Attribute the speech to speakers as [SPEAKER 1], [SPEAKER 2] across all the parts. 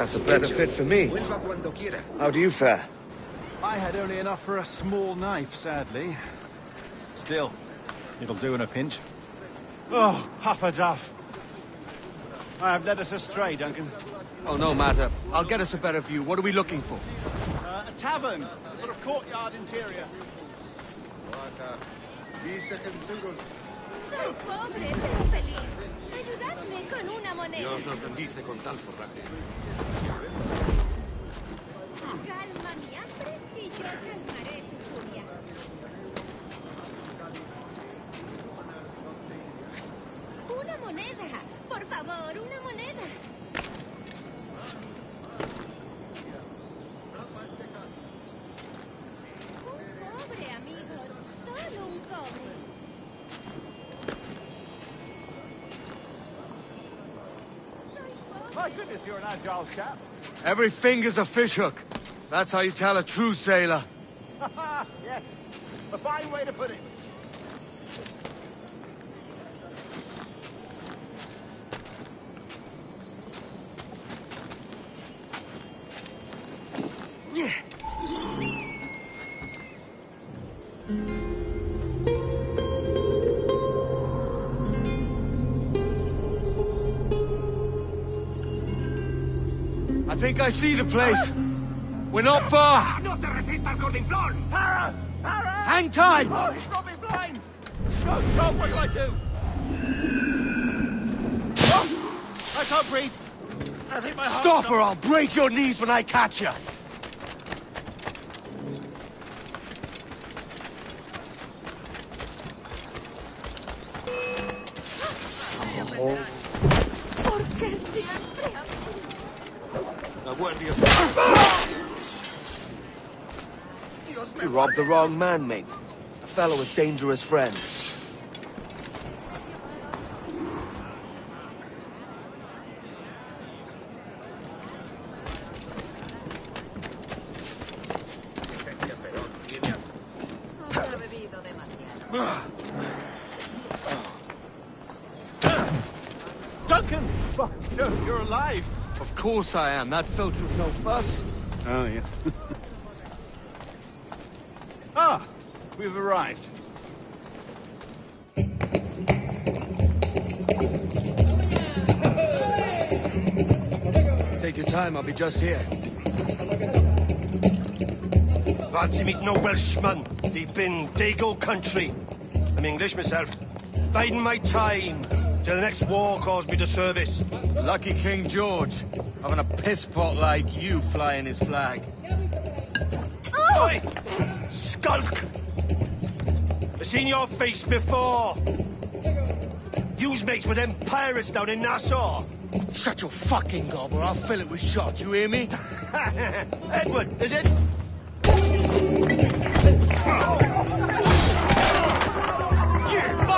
[SPEAKER 1] That's a better fit for me. How do you fare?
[SPEAKER 2] I had only enough for a small knife, sadly. Still, it'll do in a pinch. Oh, puffer duff. I have led us astray, Duncan.
[SPEAKER 3] Oh, no matter. I'll get us a better view. What are we looking for?
[SPEAKER 2] A tavern. A sort of courtyard interior.
[SPEAKER 4] Soy pobre, pero feliz. Ayudadme con una moneda.
[SPEAKER 5] Dios nos bendice con tal forraje.
[SPEAKER 4] Calma mi hambre y yo calmaré tu furia. Una moneda. Por favor, una moneda. Un cobre, amigos. Solo un cobre.
[SPEAKER 2] My goodness, you're an agile chap.
[SPEAKER 3] Every finger's a fishhook. That's how you tell a true sailor.
[SPEAKER 2] Yes, a fine way to put it.
[SPEAKER 3] I think I see the place. We're not far.
[SPEAKER 6] ¡No te resistas, gordinflón!
[SPEAKER 2] Para! Para!
[SPEAKER 3] Hang tight!
[SPEAKER 2] Oh, he's got me blind! God, what do I do? Oh, I can't breathe. I think my heart...
[SPEAKER 3] Stop or I'll break your knees when I catch you.
[SPEAKER 4] ¿Por qué siempre?
[SPEAKER 5] La guardia.
[SPEAKER 1] You robbed the wrong man, mate. A fellow with dangerous friends.
[SPEAKER 2] Duncan! Fuck, you're alive!
[SPEAKER 3] Of course I am. That felt with no fuss.
[SPEAKER 2] Oh, yes. Ah! We've arrived.
[SPEAKER 3] Take your time. I'll be just here.
[SPEAKER 5] Fancy meet no Welshman deep in Dago country. I'm English myself. Biding my time till the next war calls me to service.
[SPEAKER 3] Lucky King George, having a piss pot like you flying his flag.
[SPEAKER 5] Oi! Skulk! I've seen your face before. You's mates with them pirates down in Nassau.
[SPEAKER 3] Shut your fucking gob or I'll fill it with shot, you hear me?
[SPEAKER 5] Edward, is it?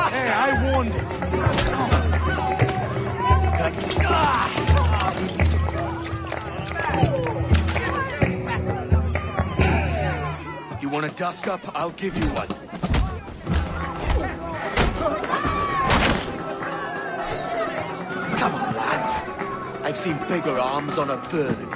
[SPEAKER 3] Hey, I warned him. You want a dust up? I'll give you one. Come on, lads. I've seen bigger arms on a bird.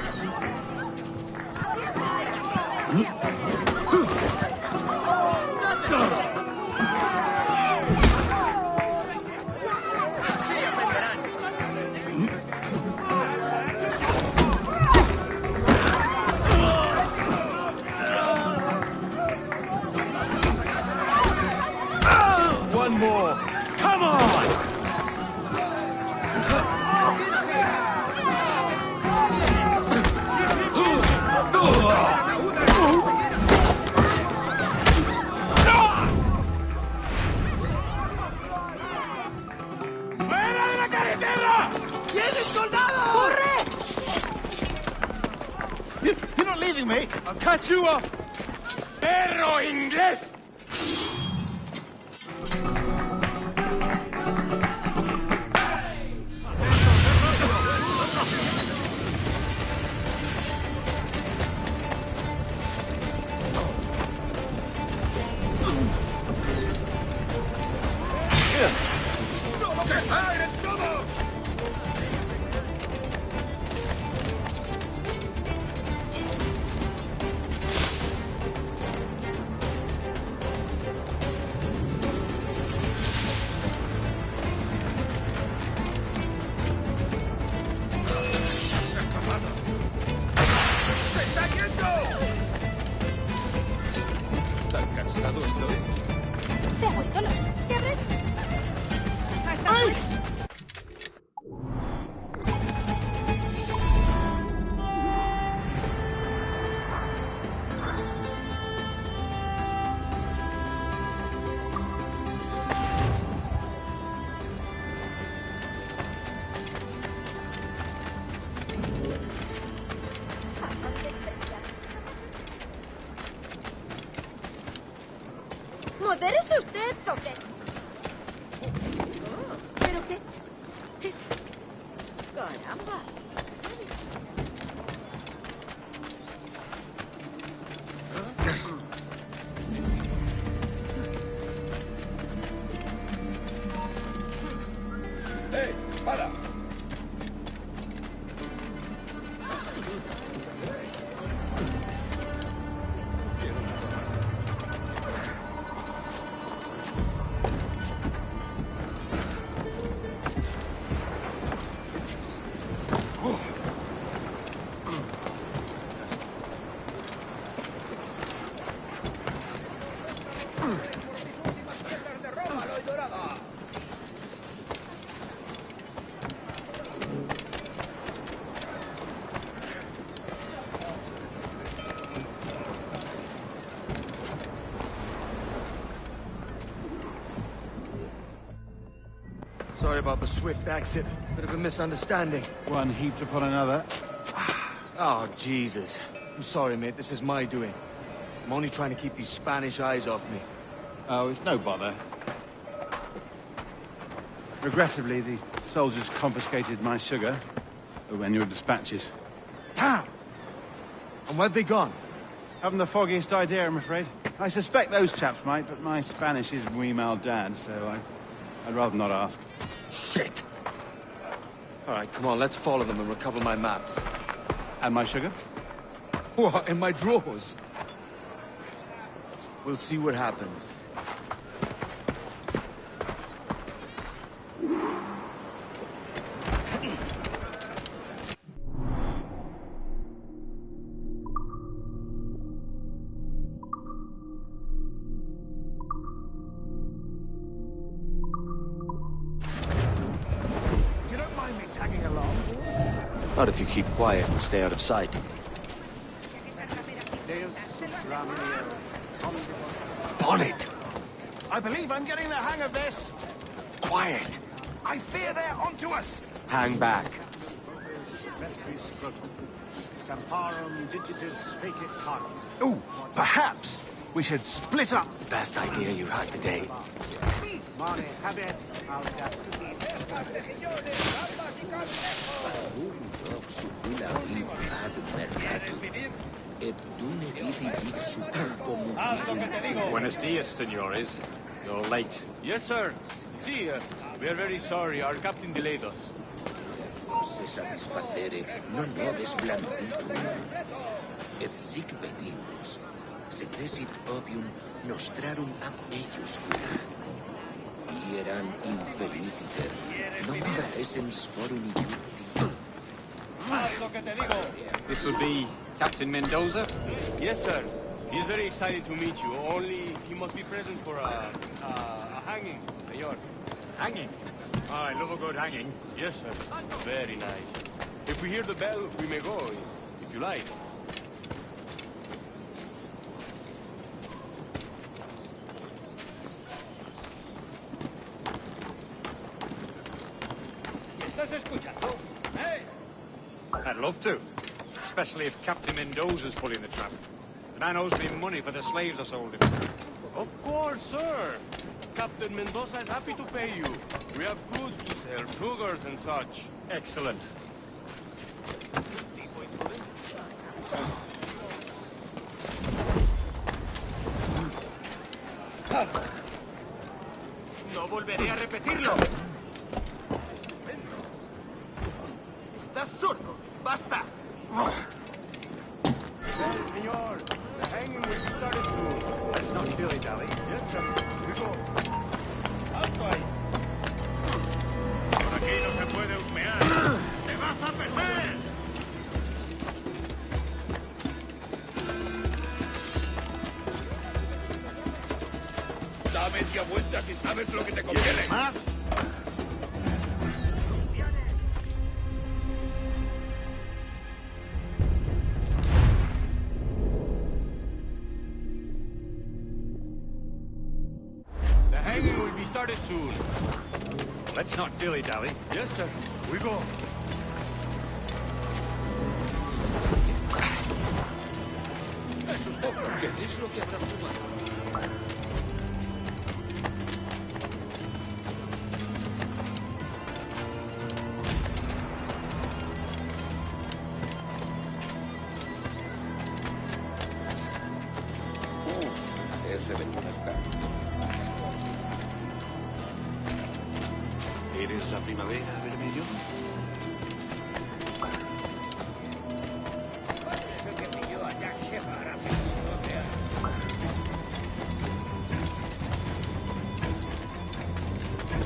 [SPEAKER 3] One more. Come on!
[SPEAKER 2] You're not leaving me!
[SPEAKER 3] I'll catch you up!
[SPEAKER 6] ¡Perro inglés!
[SPEAKER 4] Modérese usted, Zote. ¿Pero qué? Caramba.
[SPEAKER 5] ¡Eh! ¡Para!
[SPEAKER 1] Sorry about the swift exit. Bit of a misunderstanding.
[SPEAKER 2] One heaped upon another.
[SPEAKER 1] Oh, Jesus. I'm sorry, mate. This is my doing. I'm only trying to keep these Spanish eyes off me.
[SPEAKER 2] Oh, it's no bother. Regrettably, the soldiers confiscated my sugar when your dispatches.
[SPEAKER 1] Damn! And where've they gone?
[SPEAKER 2] Haven't the foggiest idea, I'm afraid. I suspect those chaps might, but my Spanish is muy mal dad, so I'd rather not ask.
[SPEAKER 1] Shit! All right, come on, let's follow them and recover my maps.
[SPEAKER 2] And my sugar?
[SPEAKER 1] What, in my drawers? We'll see what happens. Not if you keep quiet and stay out of sight. Bonnet!
[SPEAKER 2] I believe I'm getting the hang of this.
[SPEAKER 1] Quiet!
[SPEAKER 2] I fear they're onto us.
[SPEAKER 1] Hang back.
[SPEAKER 2] Oh, perhaps we should split up.
[SPEAKER 1] The best idea you had today.
[SPEAKER 6] Buenos dias, senores. You're late.
[SPEAKER 7] Yes, sir. See, we are very sorry. Our captain delayed us.
[SPEAKER 8] Se satisfacere, non nobis blanditum. Et sic venimus. Sedecit obium nostrarum ab eius cura. Hieran infeliciter. Non essens forum iuti.
[SPEAKER 6] This would be Captain Mendoza?
[SPEAKER 7] Yes, sir. He's very excited to meet you. Only he must be present for a hanging, senor.
[SPEAKER 6] Hanging? Oh, I love a good hanging.
[SPEAKER 7] Yes, sir. Very nice. If we hear the bell, we may go, if you like.
[SPEAKER 6] ¿Estás escuchando? Hey! I'd love to. Especially if Captain Mendoza's pulling the trap. The man owes me money for the slaves I sold him.
[SPEAKER 7] Of course, sir. Captain Mendoza is happy to pay you. We have goods to sell, sugars and such.
[SPEAKER 6] Excellent.
[SPEAKER 7] No volveré a repetirlo.
[SPEAKER 3] ¿Estás sordo? ¡Basta!
[SPEAKER 7] Senor, the hanging will be started soon.
[SPEAKER 6] Let's not dilly-dally.
[SPEAKER 7] Yes, sir. We go. Outside.
[SPEAKER 6] Por aquí no se puede husmear. ¡Te vas a perder!
[SPEAKER 5] Da media vuelta si sabes lo que te conviene.
[SPEAKER 2] ¿Más?
[SPEAKER 7] The hanging will be started soon.
[SPEAKER 6] Let's not dilly-dally.
[SPEAKER 7] Yes, sir. We go.
[SPEAKER 8] ¿Qué es lo que habrá fumado?
[SPEAKER 9] ¿Eres la primavera, Vermelho?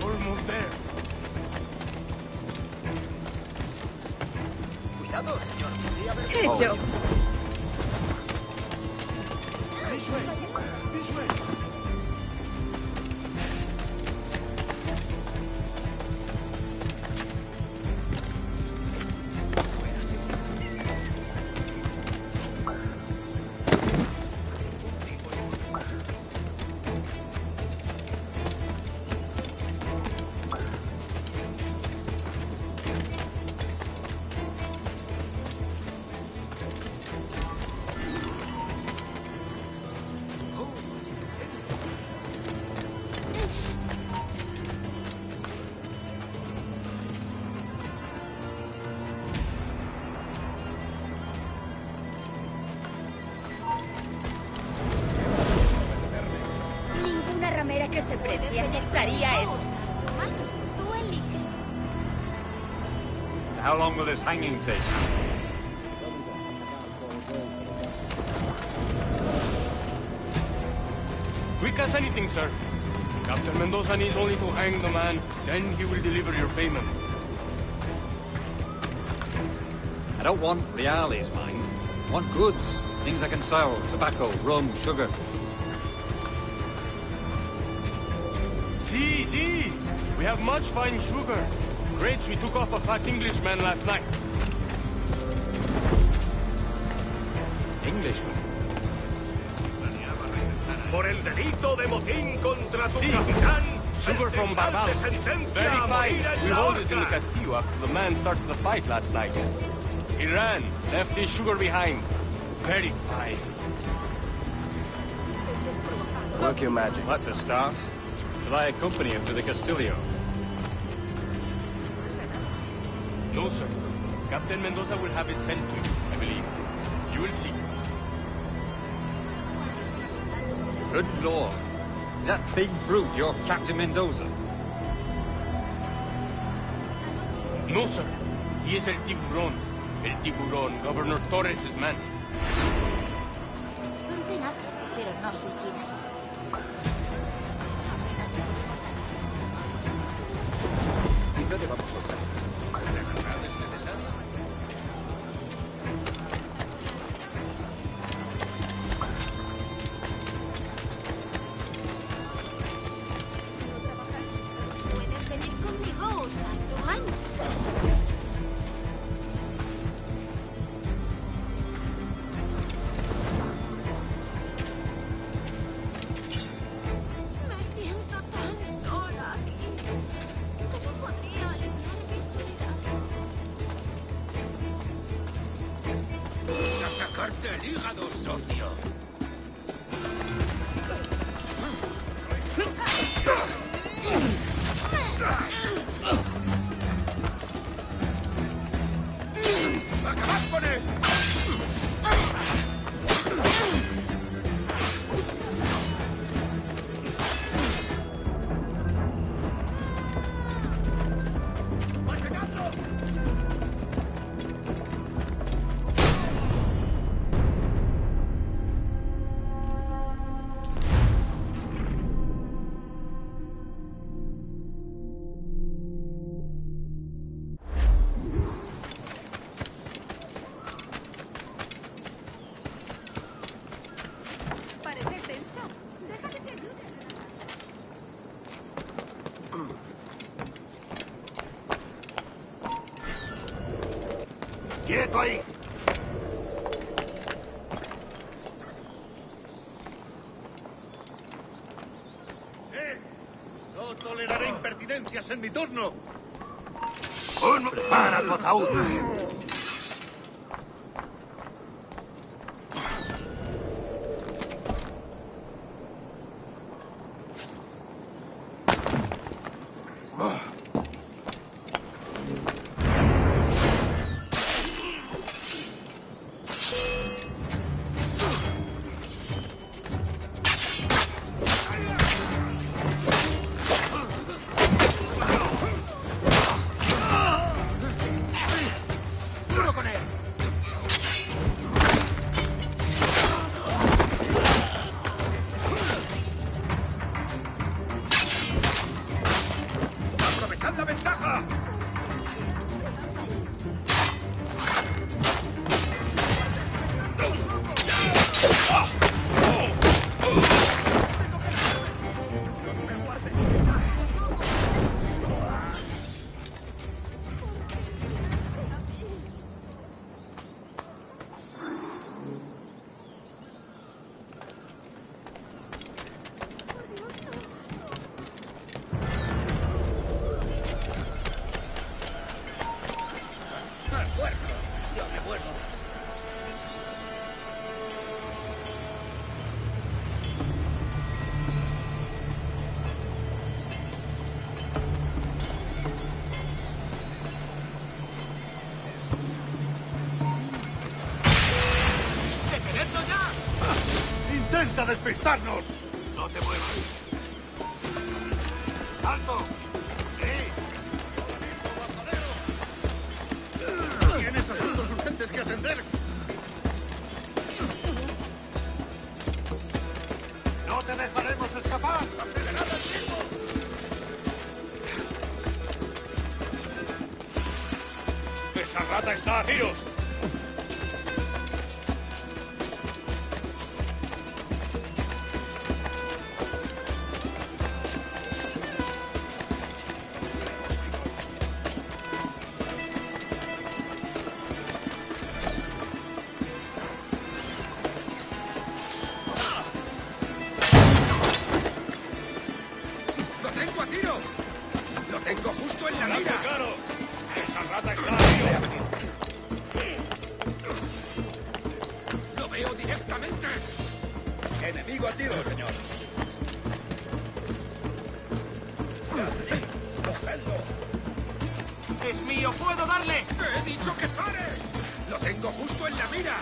[SPEAKER 3] Almost there.
[SPEAKER 8] Cuidado, señor. Podría haber...
[SPEAKER 10] Hecho.
[SPEAKER 3] This way. This way.
[SPEAKER 10] Ninguna ramera que se precie aceptaría eso.
[SPEAKER 4] Tú eliges.
[SPEAKER 6] How long will this hanging take?
[SPEAKER 7] Quick as anything, sir. Captain Mendoza needs only to hang the man, then he will deliver your payment.
[SPEAKER 6] I don't want reales, mind. I want goods. Things I can sell. Tobacco, rum, sugar.
[SPEAKER 7] See. We have much fine sugar. Grapes we took off a fat Englishman last night.
[SPEAKER 6] Englishman?
[SPEAKER 5] Por el delito de motín contra tu capitán.
[SPEAKER 7] Sugar from Barbados. Very fine. We hold it in the
[SPEAKER 5] horca.
[SPEAKER 7] Castillo after the man started the fight last night. He ran, left his sugar behind. Very fine.
[SPEAKER 3] Work your magic.
[SPEAKER 6] That's a start. Shall I accompany him to the Castillo?
[SPEAKER 7] No, sir. Captain Mendoza will have it sent to you, I believe. You will see.
[SPEAKER 6] Good lord. Is that big brute your Captain Mendoza?
[SPEAKER 7] No, sir. He is el tiburón. El tiburón, Governor Torres' man.
[SPEAKER 4] Son tenaces, pero no suicidas.
[SPEAKER 8] Quizá debamos otra. ¿La verdad es necesaria?
[SPEAKER 4] Puedes venir conmigo, Saltoman. Me siento tan sola aquí. ¿Cómo podría aliviar mi soledad?
[SPEAKER 8] ¡A sacarte el hígado, socio! ¡Acabad con él!
[SPEAKER 4] Parece tenso. Deja que te ayude.
[SPEAKER 5] ¡Quieto ahí!
[SPEAKER 9] No toleraré impertinencias en mi turno.
[SPEAKER 5] ¡Prepara tu ataúd!
[SPEAKER 9] ¡Intenta despistarnos! ¡No te muevas! ¡Alto! ¿Qué? ¡Tienes asuntos urgentes que atender! ¡No te dejaremos escapar! ¡Acelerad el ritmo!
[SPEAKER 6] ¡Esa rata está a tiros!
[SPEAKER 9] ¡Lo tengo a tiro! ¡Lo tengo justo en la mira!
[SPEAKER 6] ¡Claro! ¡Esa rata está a tiros!
[SPEAKER 9] ¡Lo veo directamente!
[SPEAKER 8] Enemigo a tiro, señor. ¡Cogedlo!
[SPEAKER 9] ¡Es mío! ¡Puedo darle! ¡Te he dicho que pares! ¡Lo tengo justo en la mira!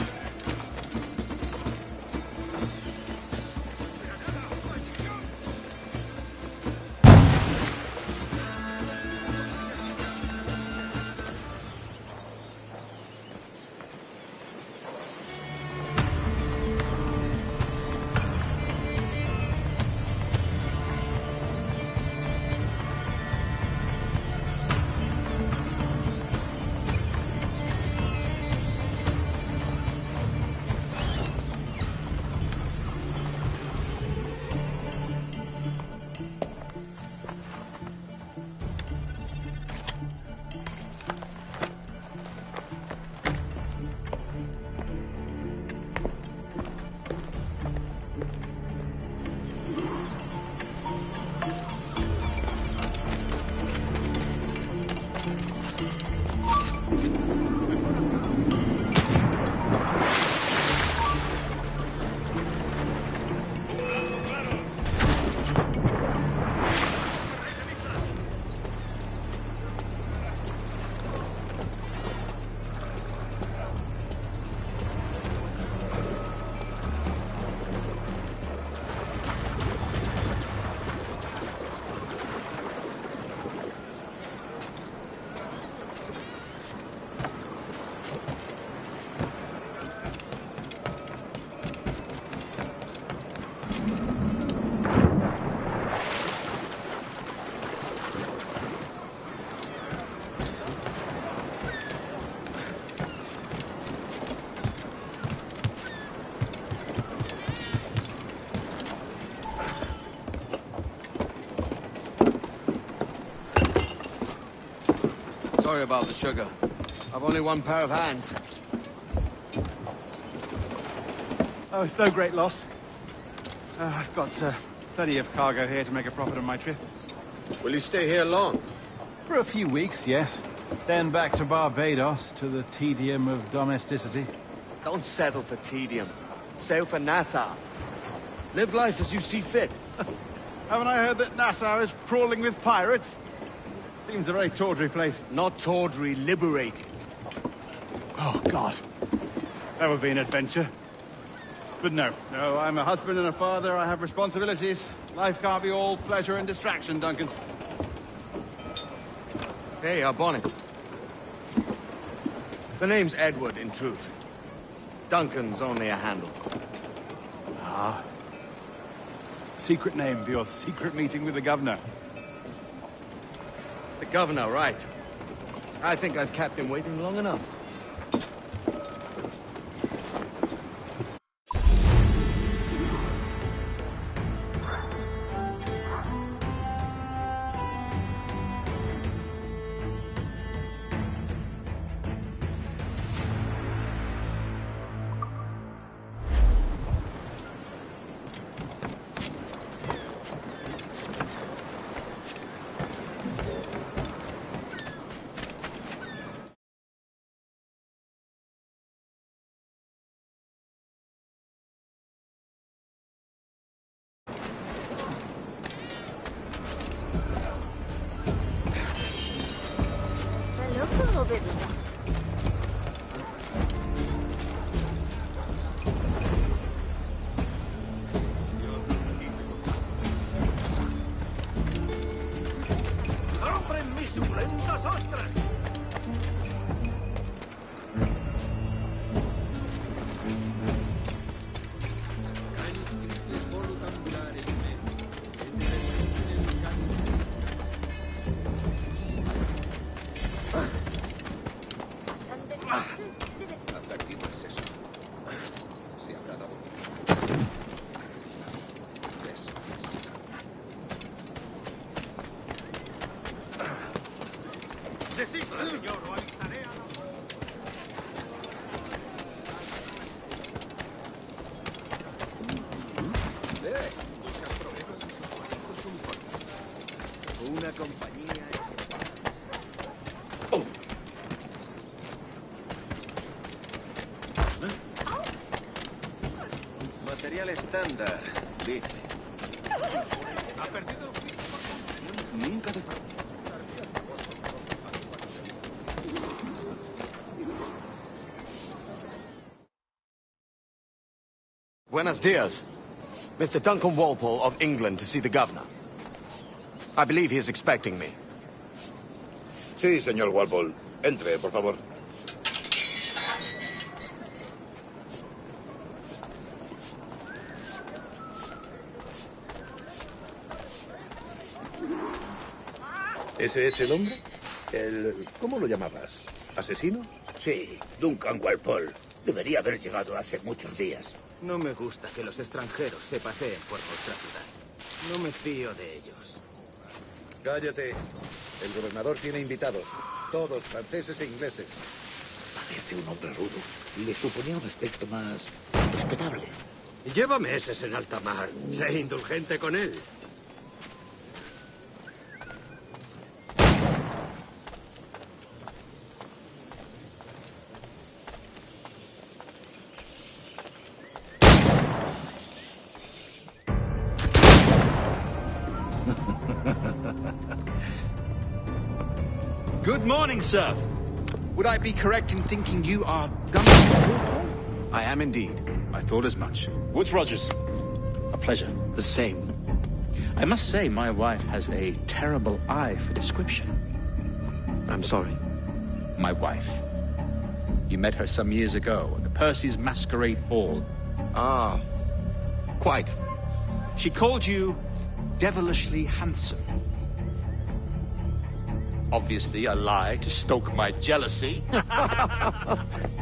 [SPEAKER 1] Sorry about the sugar. I've only one pair of hands.
[SPEAKER 2] Oh, it's no great loss. I've got plenty of cargo here to make a profit on my trip.
[SPEAKER 1] Will you stay here long?
[SPEAKER 2] For a few weeks, yes. Then back to Barbados, to the tedium of domesticity.
[SPEAKER 1] Don't settle for tedium. Sail for Nassau. Live life as you see fit.
[SPEAKER 2] Haven't I heard that Nassau is crawling with pirates? Seems a very tawdry place.
[SPEAKER 1] Not tawdry, liberated.
[SPEAKER 2] Oh, God. That would be an adventure. But no, I'm a husband and a father. I have responsibilities. Life can't be all pleasure and distraction, Duncan.
[SPEAKER 1] Hey, our bonnet. The name's Edward, in truth. Duncan's only a handle.
[SPEAKER 2] Ah. Secret name for your secret meeting with the governor.
[SPEAKER 1] The governor, right. I think I've kept him waiting long enough.
[SPEAKER 7] desista, señor, o alistaré a la...
[SPEAKER 3] Una compañía... Material estándar, dice.
[SPEAKER 7] Ha perdido el juicio por completo.
[SPEAKER 3] Nunca te falta.
[SPEAKER 1] Buenos dias. Mr. Duncan Walpole of England to see the governor. I believe he is expecting me.
[SPEAKER 8] Sí, señor Walpole. Entre, por favor. ¿Ese es el hombre? ¿Cómo lo llamabas? ¿Asesino?
[SPEAKER 9] Sí, Duncan Walpole. Debería haber llegado hace muchos días.
[SPEAKER 3] No me gusta que los extranjeros se paseen por nuestra ciudad. No me fío de ellos.
[SPEAKER 8] Cállate. El gobernador tiene invitados. Todos franceses e ingleses.
[SPEAKER 9] Parece un hombre rudo. Le suponía un aspecto más respetable.
[SPEAKER 7] Lleva meses en alta mar. Sé indulgente con él.
[SPEAKER 11] Good morning, sir. Would I be correct in thinking you are Duncan?
[SPEAKER 1] I am indeed.
[SPEAKER 11] I thought as much. Woods Rogers. A pleasure.
[SPEAKER 1] The same.
[SPEAKER 11] I must say, my wife has a terrible eye for description.
[SPEAKER 1] I'm sorry.
[SPEAKER 11] My wife. You met her some years ago at the Percy's Masquerade Ball.
[SPEAKER 1] Ah, quite.
[SPEAKER 11] She called you devilishly handsome. Obviously a lie to stoke my jealousy.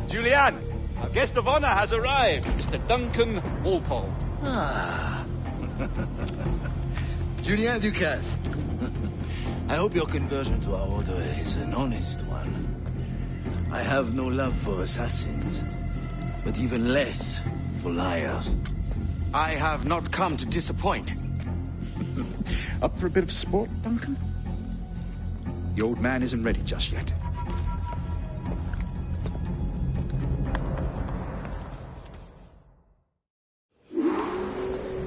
[SPEAKER 11] Julianne, our guest of honor has arrived, Mr. Duncan Walpole.
[SPEAKER 3] Ah. Julien Ducasse. I hope your conversion to our order is an honest one. I have no love for assassins, but even less for liars.
[SPEAKER 1] I have not come to disappoint.
[SPEAKER 11] Up for a bit of sport, Duncan? The old man isn't ready just yet.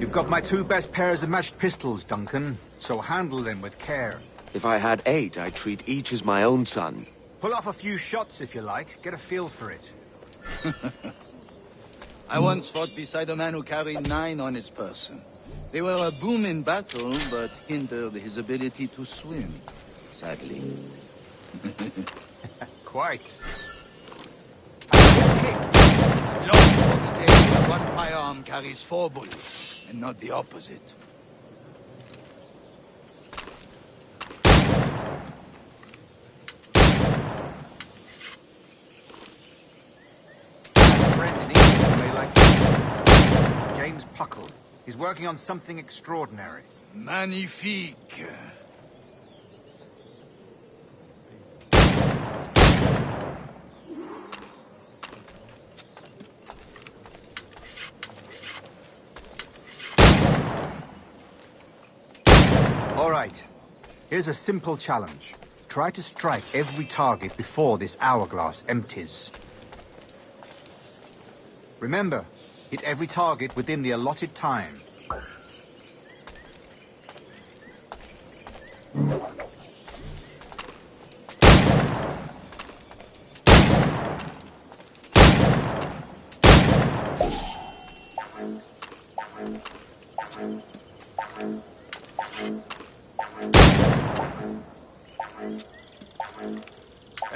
[SPEAKER 2] You've got my 2 best pairs of matched pistols, Duncan, so handle them with care.
[SPEAKER 1] If I had 8, I'd treat each as my own son.
[SPEAKER 2] Pull off a few shots if you like. Get a feel for it.
[SPEAKER 3] I once fought beside a man who carried 9 on his person. They were a boom in battle, but hindered his ability to swim, sadly.
[SPEAKER 2] Quite.
[SPEAKER 3] I long for the day where one firearm carries 4 bullets, and not the opposite.
[SPEAKER 2] Friend in England you may like to... James Puckle. He's working on something extraordinary.
[SPEAKER 3] Magnifique.
[SPEAKER 2] All right. Here's a simple challenge. Try to strike every target before this hourglass empties. Remember, hit every target within the allotted time.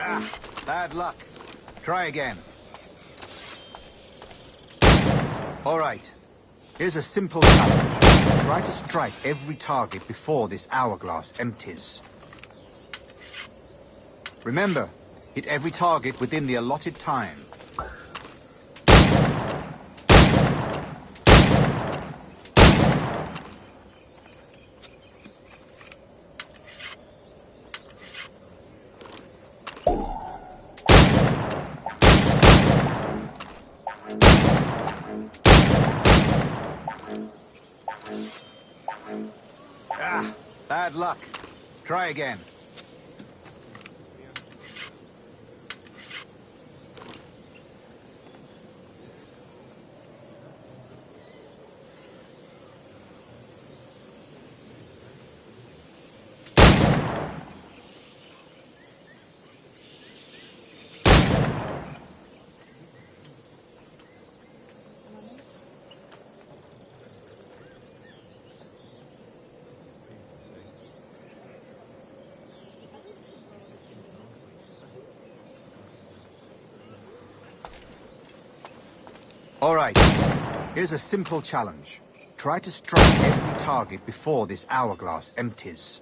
[SPEAKER 2] Ah, bad luck. Try again. All right. Here's a simple challenge. Try to strike every target before this hourglass empties. Remember, hit every target within the allotted time. Bad luck. Try again. All right. Here's a simple challenge. Try to strike every target before this hourglass empties.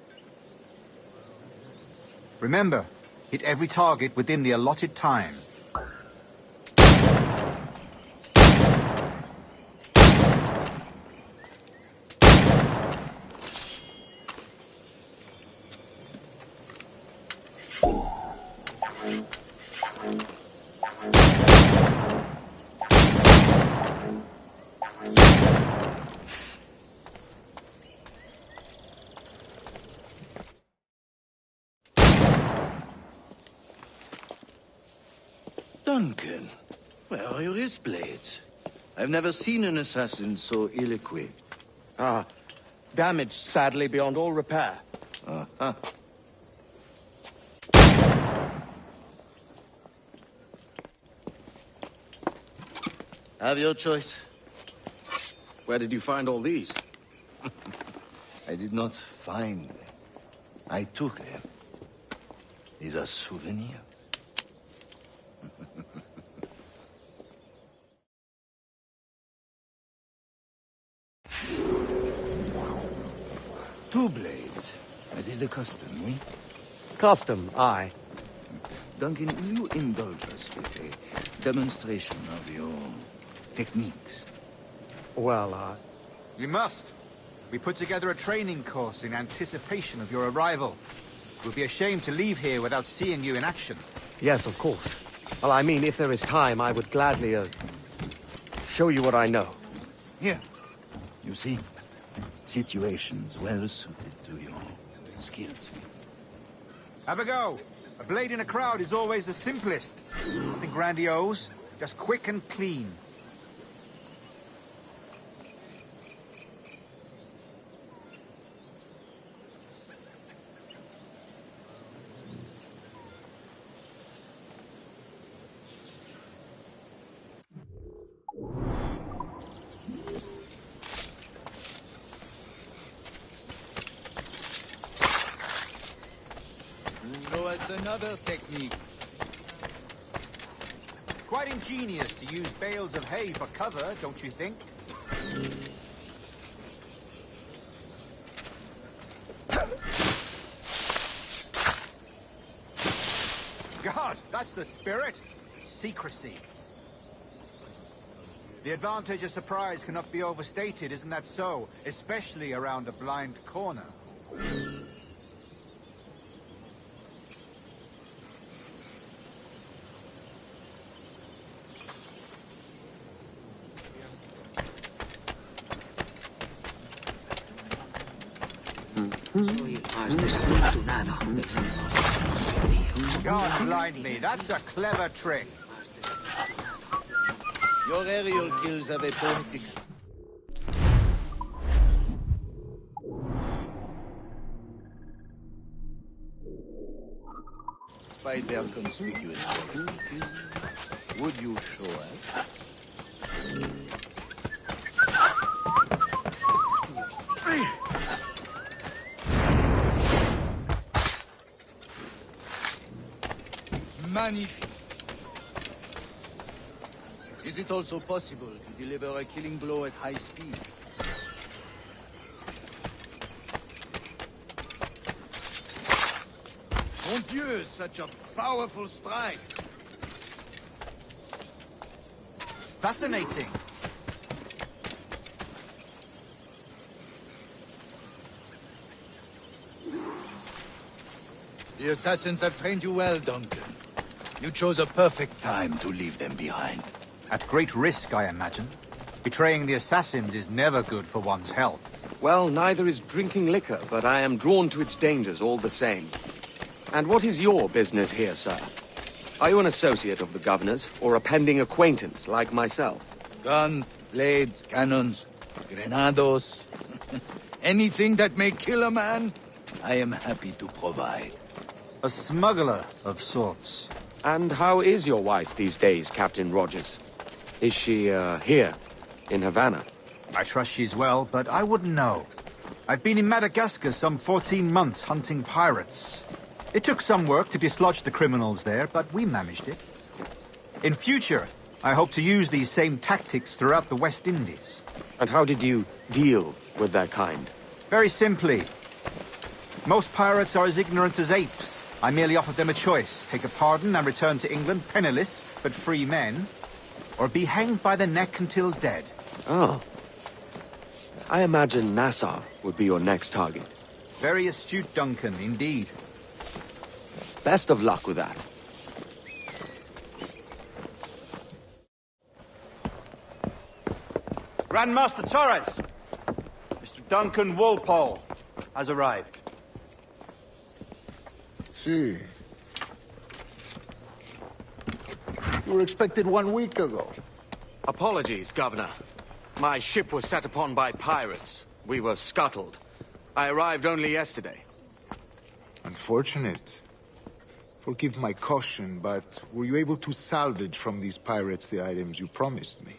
[SPEAKER 2] Remember, hit every target within the allotted time.
[SPEAKER 3] Duncan, where are your wrist blades? I've never seen an assassin so ill-equipped.
[SPEAKER 1] Damaged, sadly, beyond all repair.
[SPEAKER 3] Uh-huh. Have your choice.
[SPEAKER 1] Where did you find all these?
[SPEAKER 3] I did not find them. I took them. These are souvenirs. Two blades, as is the custom, eh?
[SPEAKER 1] Custom, aye.
[SPEAKER 3] Duncan, will you indulge us with a demonstration of your techniques?
[SPEAKER 1] Well,
[SPEAKER 2] You must. We put together a training course in anticipation of your arrival. It would be a shame to leave here without seeing you in action.
[SPEAKER 1] yes, of course. Well, I mean, if there is time, I would gladly, show you what I know.
[SPEAKER 3] Here. You see? Situations well suited to your skills.
[SPEAKER 2] Have a go. A blade in a crowd is always the simplest. Nothing grandiose, just quick and clean.
[SPEAKER 3] Show us another technique.
[SPEAKER 2] Quite ingenious to use bales of hay for cover, don't you think? God, that's the spirit. Secrecy. The advantage of surprise cannot be overstated, isn't that so? Especially around a blind corner. God blind me, that's a clever trick.
[SPEAKER 3] Your aerial kills have a poetic... Despite their conspicuous qualities, would you show us? Magnifique. Is it also possible to deliver a killing blow at high speed? Mon Dieu, such a powerful strike!
[SPEAKER 2] Fascinating.
[SPEAKER 3] The assassins have trained you well, Duncan. You chose a perfect time to leave them behind.
[SPEAKER 2] At great risk, I imagine. Betraying the assassins is never good for one's health.
[SPEAKER 1] Well, neither is drinking liquor, but I am drawn to its dangers all the same. And what is your business here, sir? Are you an associate of the governor's, or a pending acquaintance like myself?
[SPEAKER 3] Guns, blades, cannons, grenados. Anything that may kill a man, I am happy to provide.
[SPEAKER 2] A smuggler of sorts.
[SPEAKER 1] And how is your wife these days, Captain Rogers? Is she, here, in Havana?
[SPEAKER 2] I trust she's well, but I wouldn't know. I've been in Madagascar some 14 months hunting pirates. It took some work to dislodge the criminals there, but we managed it. In future, I hope to use these same tactics throughout the West Indies.
[SPEAKER 1] And how did you deal with their kind?
[SPEAKER 2] Very simply. Most pirates are as ignorant as apes. I merely offered them a choice. Take a pardon and return to England penniless, but free men. Or be hanged by the neck until dead.
[SPEAKER 1] Oh. I imagine Nassau would be your next target.
[SPEAKER 2] Very astute, Duncan, indeed.
[SPEAKER 1] Best of luck with that.
[SPEAKER 2] Grandmaster Torres! Mr. Duncan Walpole has arrived.
[SPEAKER 12] See. You were expected 1 week ago.
[SPEAKER 1] Apologies, Governor. My ship was set upon by pirates. We were scuttled. I arrived only yesterday.
[SPEAKER 12] Unfortunate. Forgive my caution, but were you able to salvage from these pirates the items you promised me?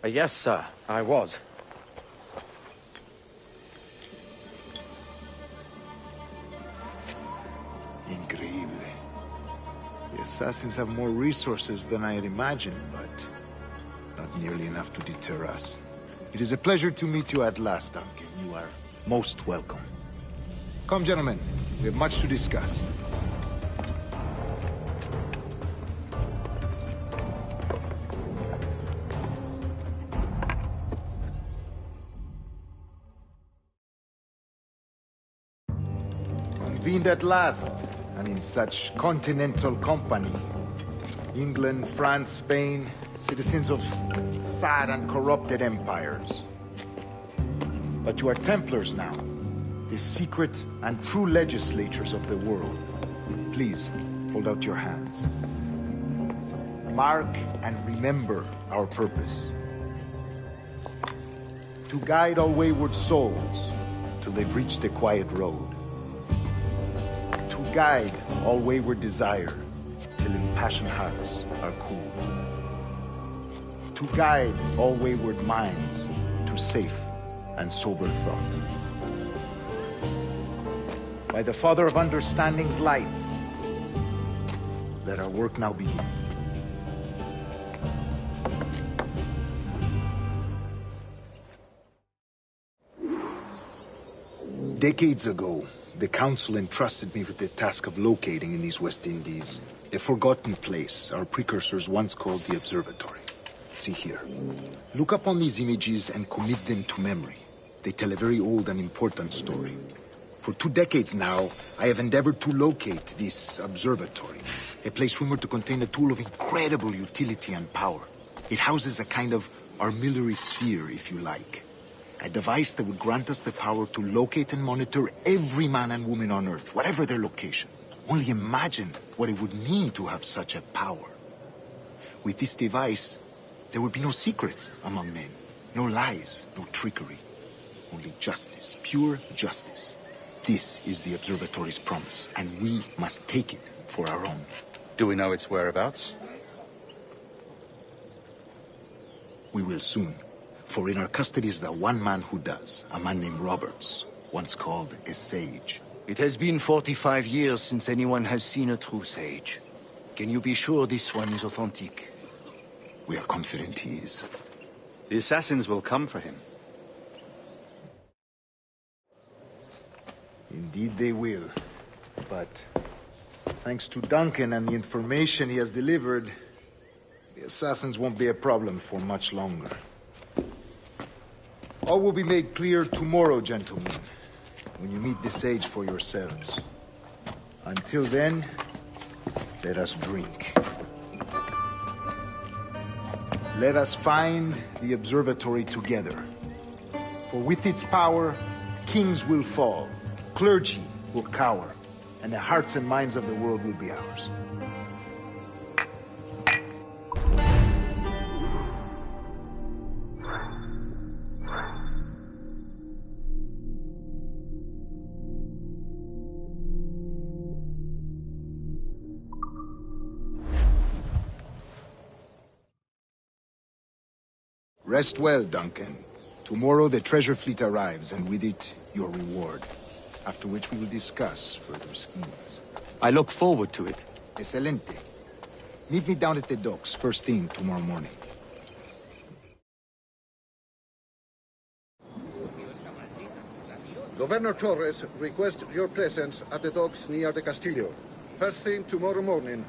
[SPEAKER 1] Yes, sir, I was.
[SPEAKER 12] Increíble. The assassins have more resources than I had imagined, but not nearly enough to deter us. It is a pleasure to meet you at last, Duncan. You are most welcome. Come, gentlemen. We have much to discuss. Convened at last, and in such continental company. England, France, Spain, citizens of sad and corrupted empires. But you are Templars now, the secret and true legislatures of the world. Please, hold out your hands. Mark and remember our purpose. To guide all wayward souls till they've reached the quiet road. To guide all wayward desire till impassioned hearts are cool. To guide all wayward minds to safe and sober thought. By the Father of Understanding's light, let our work now begin. Decades ago, the Council entrusted me with the task of locating in these West Indies a forgotten place our precursors once called the Observatory. See here. Look up on these images and commit them to memory. They tell a very old and important story. For 2 decades now, I have endeavored to locate this observatory, a place rumored to contain a tool of incredible utility and power. It houses a kind of armillary sphere, if you like. A device that would grant us the power to locate and monitor every man and woman on Earth, whatever their location. Only imagine what it would mean to have such a power. With this device, there would be no secrets among men, no lies, no trickery. Only justice, pure justice. This is the observatory's promise, and we must take it for our own.
[SPEAKER 2] Do we know its whereabouts?
[SPEAKER 12] We will soon. For in our custody is the one man who does, a man named Roberts, once called a sage.
[SPEAKER 3] It has been 45 years since anyone has seen a true sage. Can you be sure this one is authentic?
[SPEAKER 12] We are confident he is.
[SPEAKER 2] The assassins will come for him.
[SPEAKER 12] Indeed they will. But thanks to Duncan and the information he has delivered, the assassins won't be a problem for much longer. All will be made clear tomorrow, gentlemen, when you meet the sage for yourselves. Until then, let us drink. Let us find the observatory together. For with its power, kings will fall, clergy will cower, and the hearts and minds of the world will be ours. Rest well, Duncan. Tomorrow the treasure fleet arrives, and with it, your reward. After which we will discuss further schemes.
[SPEAKER 1] I look forward to it.
[SPEAKER 12] Excelente. Meet me down at the docks first thing tomorrow morning.
[SPEAKER 8] Governor Torres requests your presence at the docks near the Castillo. First thing tomorrow morning.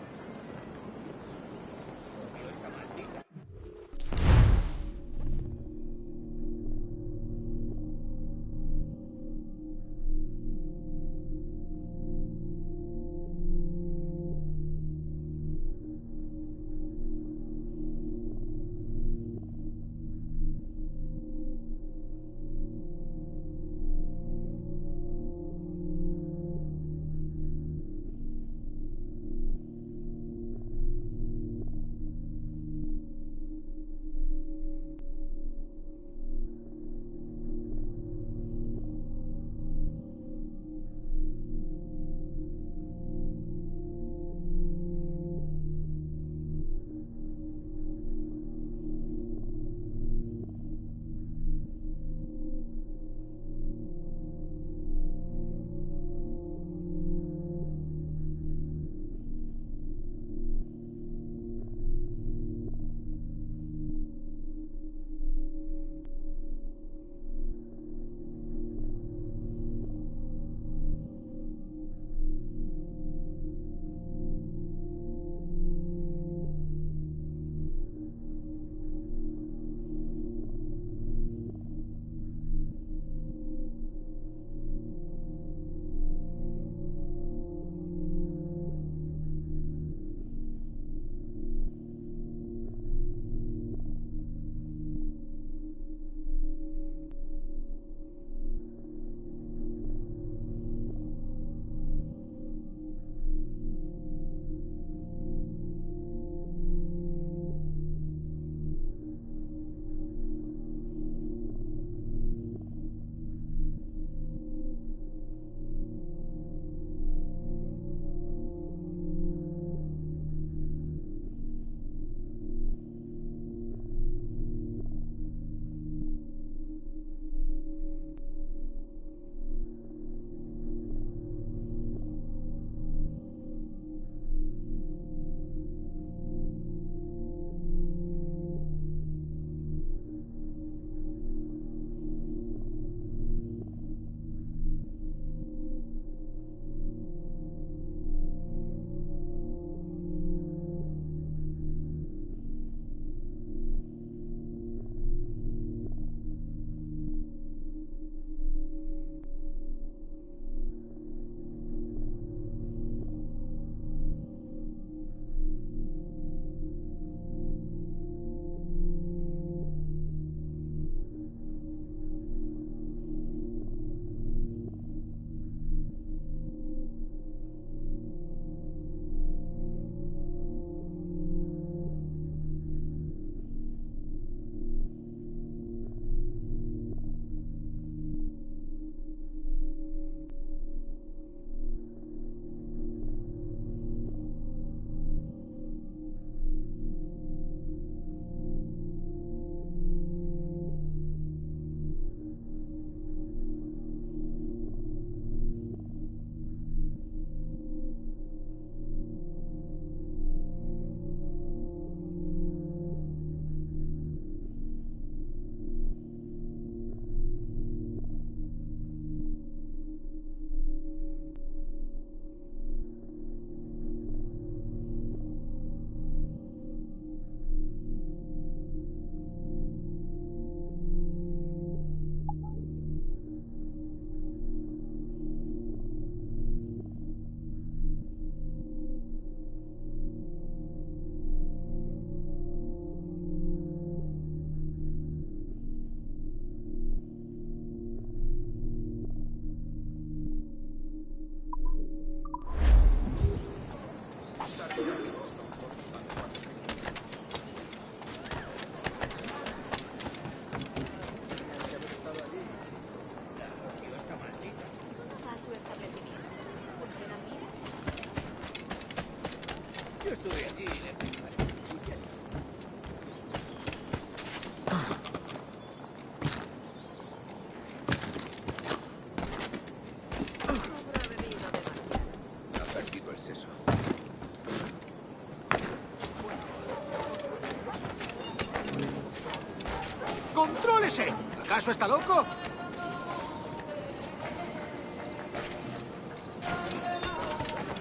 [SPEAKER 2] ¡Cálmese! ¿Acaso está loco?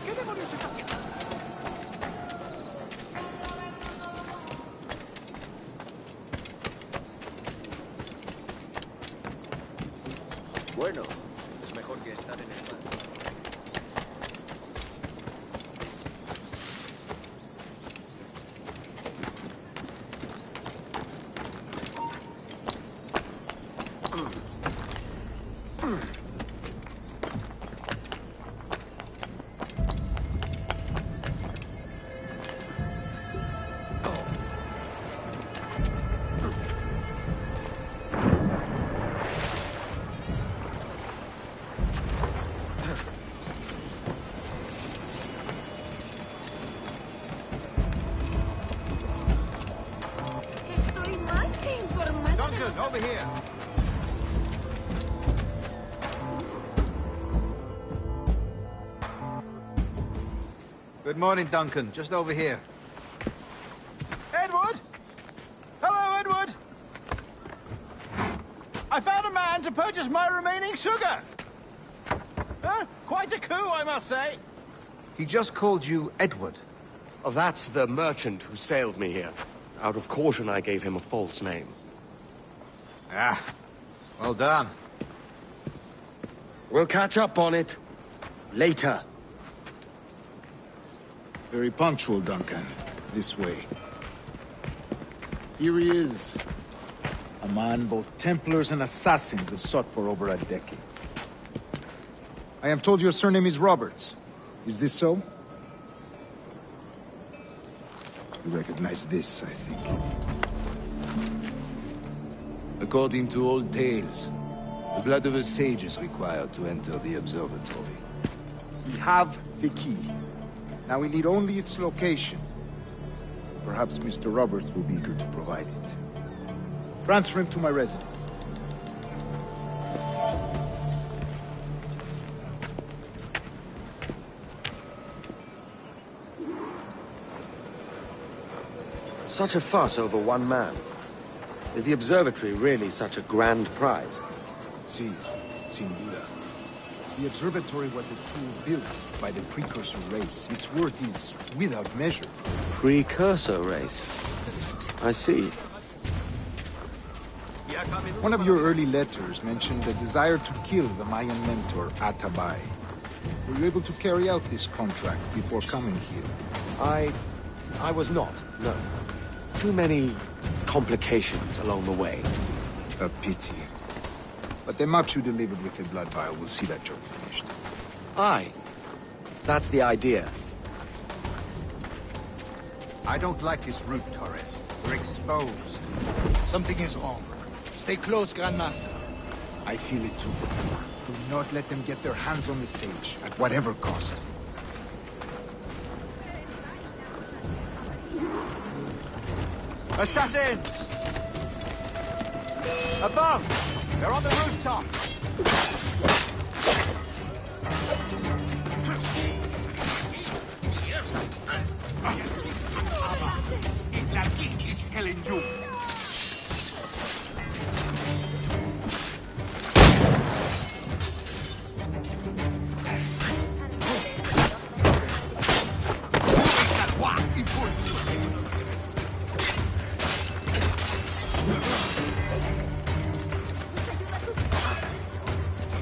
[SPEAKER 2] ¿Qué demonios está haciendo?
[SPEAKER 1] Bueno, es mejor que estar en el mar.
[SPEAKER 4] Estoy más que informada. de
[SPEAKER 2] Duncan,
[SPEAKER 4] los
[SPEAKER 2] over here. Good morning, Duncan. Just over here. Edward? Hello, Edward. I found a man to purchase my remaining sugar. Huh? Quite a coup, I must say.
[SPEAKER 13] He just called you Edward.
[SPEAKER 1] Oh, that's the merchant who sailed me here. Out of caution, I gave him a false name.
[SPEAKER 2] Ah, well done.
[SPEAKER 1] We'll catch up on it later.
[SPEAKER 12] Very punctual, Duncan. This way. Here he is. A man both Templars and Assassins have sought for over a decade. I am told your surname is Roberts. Is this so? You recognize this, I think.
[SPEAKER 3] According to old tales, the blood of a sage is required to enter the observatory.
[SPEAKER 12] We have the key. Now we need only its location. Perhaps Mr. Roberts will be eager to provide it. Transfer him to my residence.
[SPEAKER 1] Such a fuss over one man. Is the observatory really such a grand prize?
[SPEAKER 12] See, sin duda. The observatory was a tool built by the precursor race. Its worth is without measure.
[SPEAKER 1] Precursor race? I see.
[SPEAKER 12] One of your early letters mentioned a desire to kill the Mayan mentor, Atabay. Were you able to carry out this contract before coming here?
[SPEAKER 1] I was not, no. Too many complications along the way.
[SPEAKER 12] A pity. But the maps you delivered with the blood vial will see that job finished.
[SPEAKER 1] Aye. That's the idea.
[SPEAKER 13] I don't like this route, Torres. We're exposed.
[SPEAKER 3] Something is wrong. Stay close, Grandmaster.
[SPEAKER 12] I feel it too. Do not let them get their hands on the sage, at whatever cost.
[SPEAKER 2] Assassins! Above! They're on the rooftop!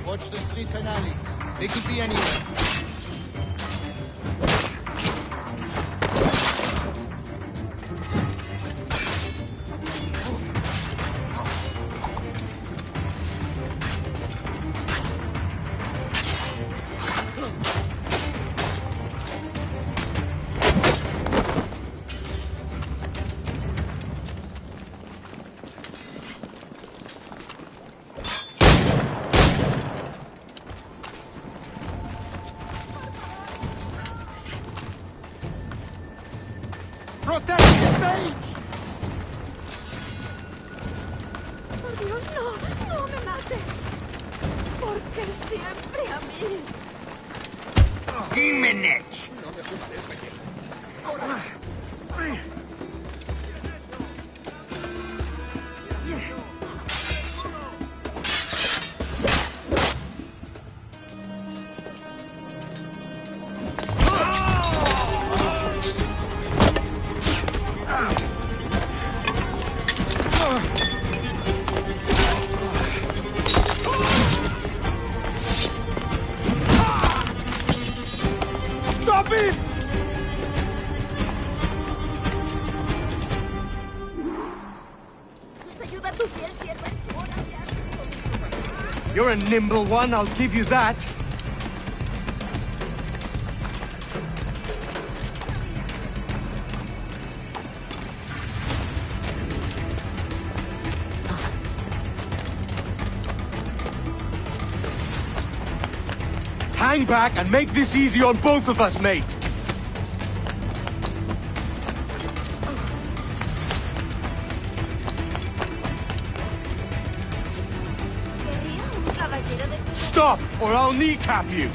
[SPEAKER 3] Watch the streets and alleys. They could be anywhere.
[SPEAKER 12] ¡Protect the sage!
[SPEAKER 4] Por Dios, no, no me mate. Porque siempre a mí.
[SPEAKER 13] Jimenez!
[SPEAKER 1] You're a nimble one, I'll give you that. Hang back and make this easy on both of us, mate! Stop, or I'll kneecap you!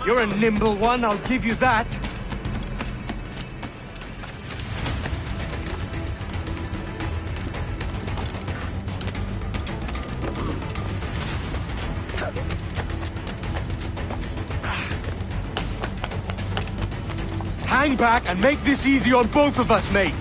[SPEAKER 1] You're a nimble one, I'll give you that. Hang back and make this easy on both of us, mate.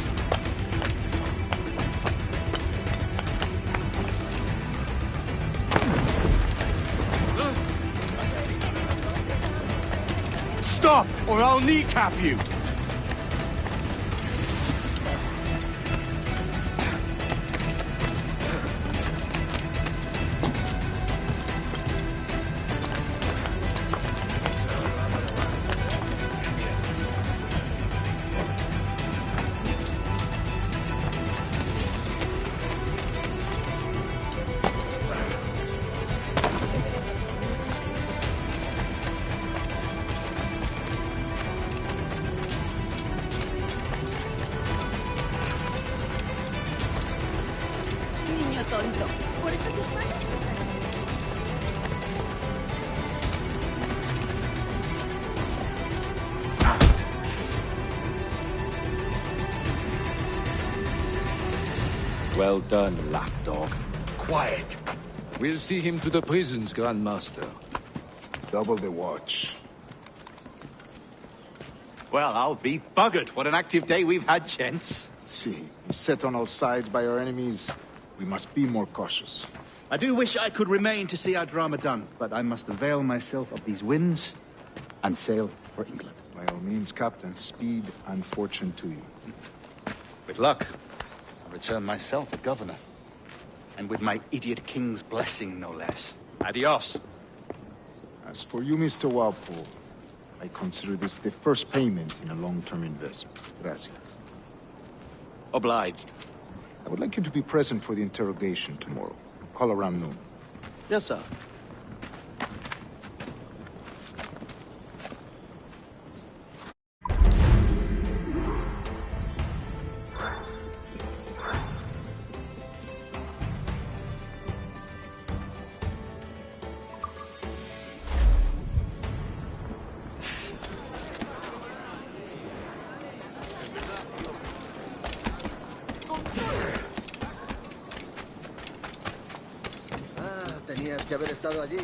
[SPEAKER 1] Stop, or I'll kneecap you!
[SPEAKER 4] Niño tonto. Por eso tus manos...
[SPEAKER 3] Well done, lapdog.
[SPEAKER 8] Quiet.
[SPEAKER 3] We'll see him to the prisons, Grandmaster.
[SPEAKER 12] Double the watch.
[SPEAKER 13] Well, I'll be buggered. What an active day we've had, gents.
[SPEAKER 12] See, set on all sides by our enemies. We must be more cautious.
[SPEAKER 13] I do wish I could remain to see our drama done, but I must avail myself of these winds and sail for England.
[SPEAKER 12] By all means, Captain, speed and fortune to you.
[SPEAKER 13] With luck, I'll return myself a governor. And with my idiot king's blessing, no less. Adios.
[SPEAKER 12] As for you, Mr. Walpole, I consider this the first payment in a long-term investment. Gracias.
[SPEAKER 1] Obliged.
[SPEAKER 12] I would like you to be present for the interrogation tomorrow. Call around noon.
[SPEAKER 1] Yes, sir.
[SPEAKER 8] Tenías que haber estado allí.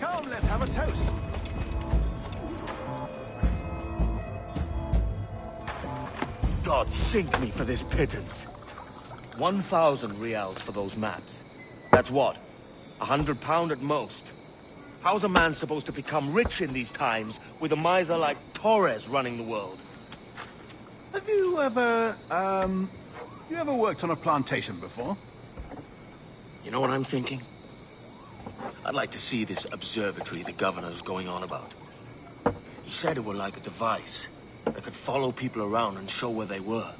[SPEAKER 2] Come, let's have a toast.
[SPEAKER 1] God sink me for this pittance. 1,000 reals for those maps. That's what? £100 at most. How's a man supposed to become rich in these times with a miser like Torres running the world?
[SPEAKER 2] Have you ever, you ever worked on a plantation before?
[SPEAKER 1] You know what I'm thinking? I'd like to see this observatory the governor's going on about. He said it were like a device that could follow people around and show where they were.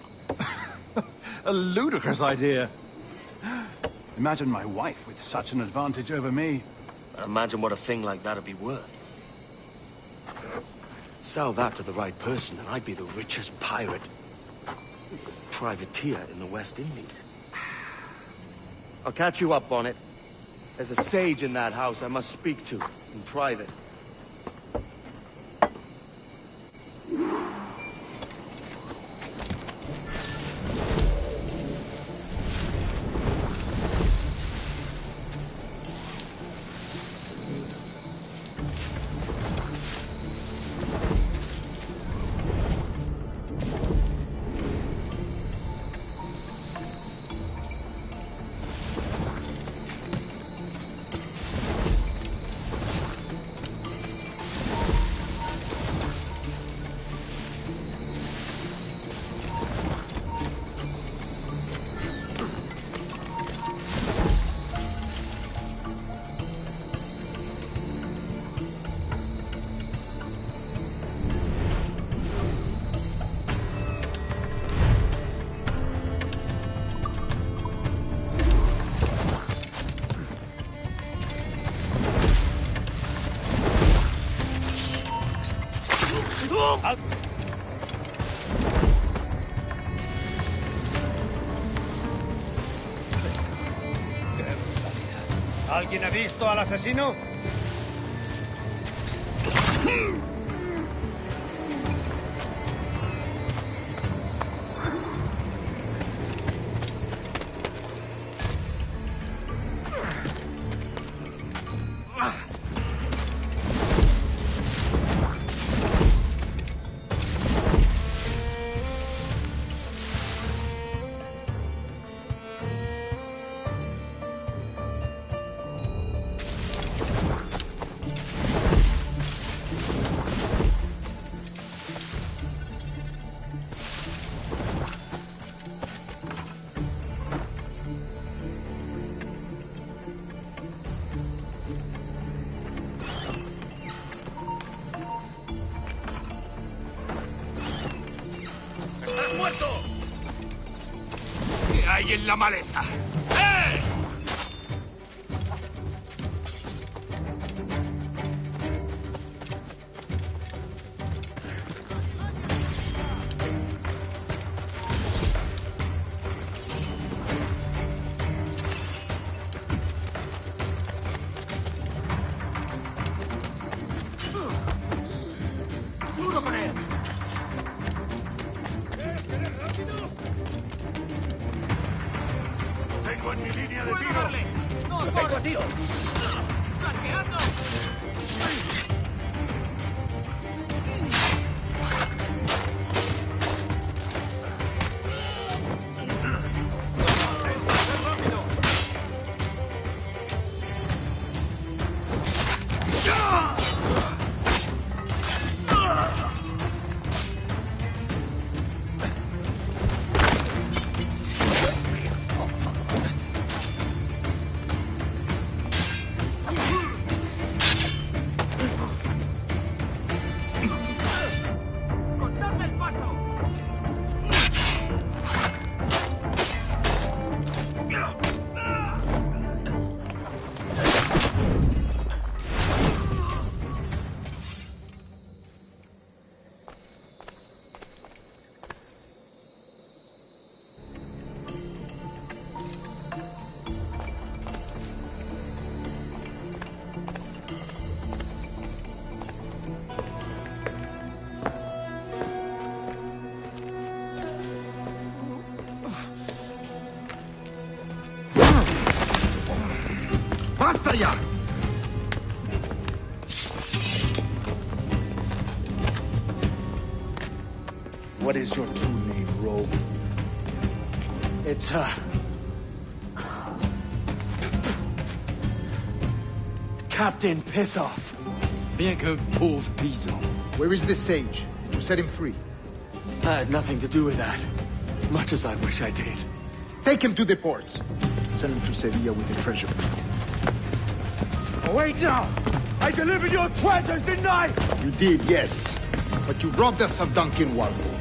[SPEAKER 2] A ludicrous idea. Imagine my wife with such an advantage over me.
[SPEAKER 1] And imagine what a thing like that'd be worth. Sell that to the right person and I'd be the richest pirate privateer in the West Indies. I'll catch you up on it. There's a sage in that house I must speak to in private.
[SPEAKER 6] ¿Alguien ha visto al asesino?
[SPEAKER 9] ¡Muerto! ¿Qué hay en la maleza? ¡Eh!
[SPEAKER 5] ¡Duro con él!
[SPEAKER 9] ¡Tengo en mi línea de
[SPEAKER 5] ¡Puedo
[SPEAKER 9] tiro!
[SPEAKER 5] darle! ¡No,
[SPEAKER 9] ¡Lo tengo a tiro!
[SPEAKER 5] ¡Flanqueando! ¡Cortadle el paso!
[SPEAKER 12] Fire! What is your true name, rogue?
[SPEAKER 1] It's, Captain Pissoff.
[SPEAKER 12] Bien que pauvre paysan. Where is the sage? Did you set him free?
[SPEAKER 1] I had nothing to do with that. Much as I wish I did.
[SPEAKER 12] Take him to the ports. Send him to Sevilla with the treasure plate.
[SPEAKER 9] Oh, wait now! I delivered your treasures, didn't I?
[SPEAKER 12] You did, yes. But you robbed us of Duncan Walpole.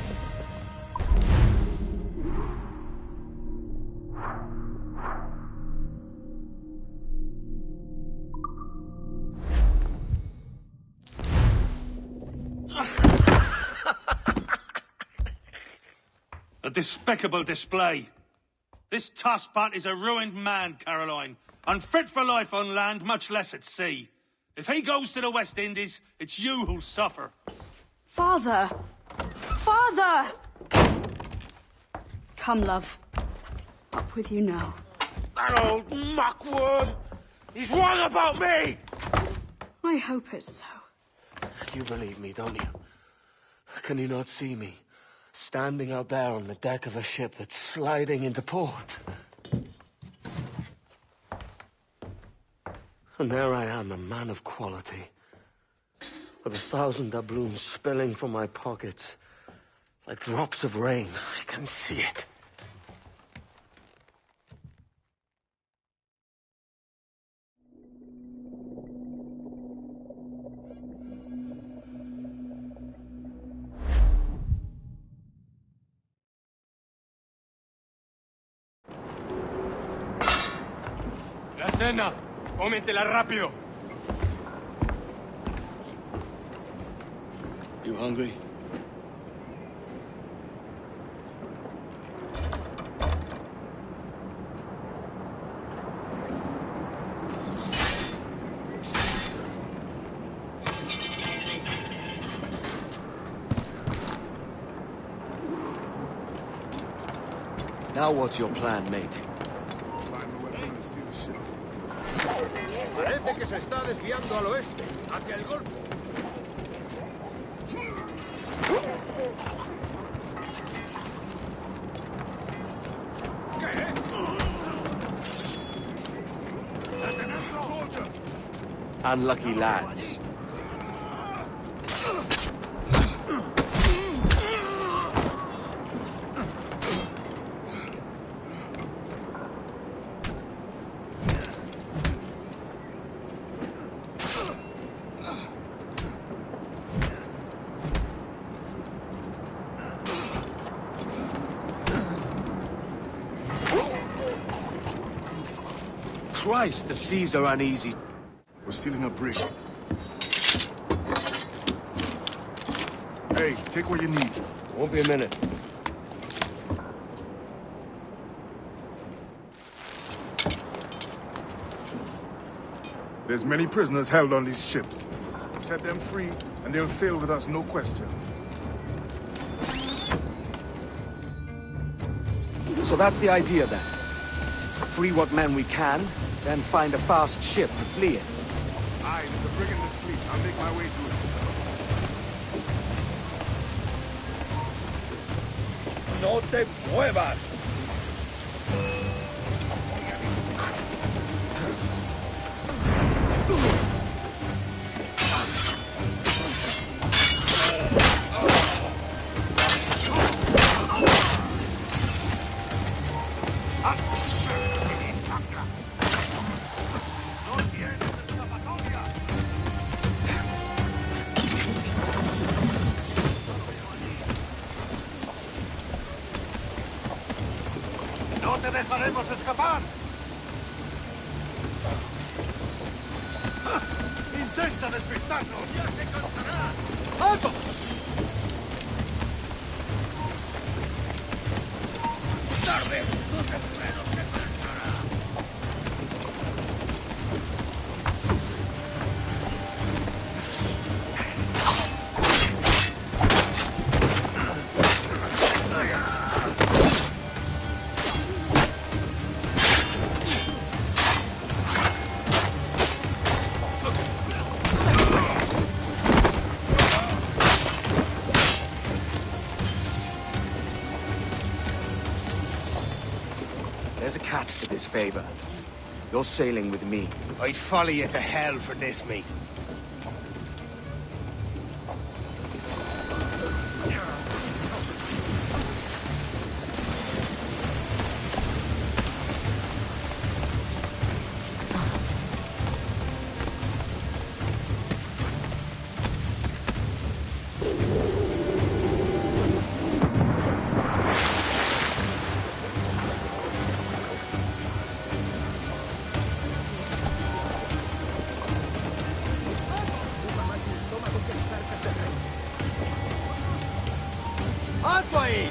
[SPEAKER 7] A despicable display. This tosspot is a ruined man, Caroline. Unfit for life on land, much less at sea. If he goes to the West Indies, it's you who'll suffer.
[SPEAKER 4] Father! Father! Come, love. Up with you now.
[SPEAKER 9] That old muckworm! He's wrong about me!
[SPEAKER 4] I hope it's so.
[SPEAKER 1] You believe me, don't you? Can you not see me? Standing out there on the deck of a ship that's sliding into port. And there I am, a man of quality. With 1,000 doubloons spilling from my pockets. Like drops of rain. I can see it.
[SPEAKER 6] La cena. Cómetela rápido.
[SPEAKER 3] You hungry?
[SPEAKER 1] Now what's your plan, mate?
[SPEAKER 9] Parece que se está desviando al oeste, hacia el golfo.
[SPEAKER 1] Unlucky lads. Christ, the seas are uneasy.
[SPEAKER 14] We're stealing a brig. Hey, take what you need.
[SPEAKER 1] Won't be a minute.
[SPEAKER 14] There's many prisoners held on these ships. Set them free, and they'll sail with us, no question.
[SPEAKER 1] So that's the idea, then. Free what men we can, then find a fast ship to flee in.
[SPEAKER 14] Aye, there's a brig in this fleet. I'll make my way to it.
[SPEAKER 5] No te muevas!
[SPEAKER 9] ¡No te dejaremos escapar! ¡Intenta despistarnos! ¡Ya se cansará! ¡Alto! ¡Tarde! ¡Tu sombrero se cansará!
[SPEAKER 1] there's a catch to this favor. You're sailing with me.
[SPEAKER 5] I'd follow you to hell for this, mate.
[SPEAKER 9] ¡Alto ahí!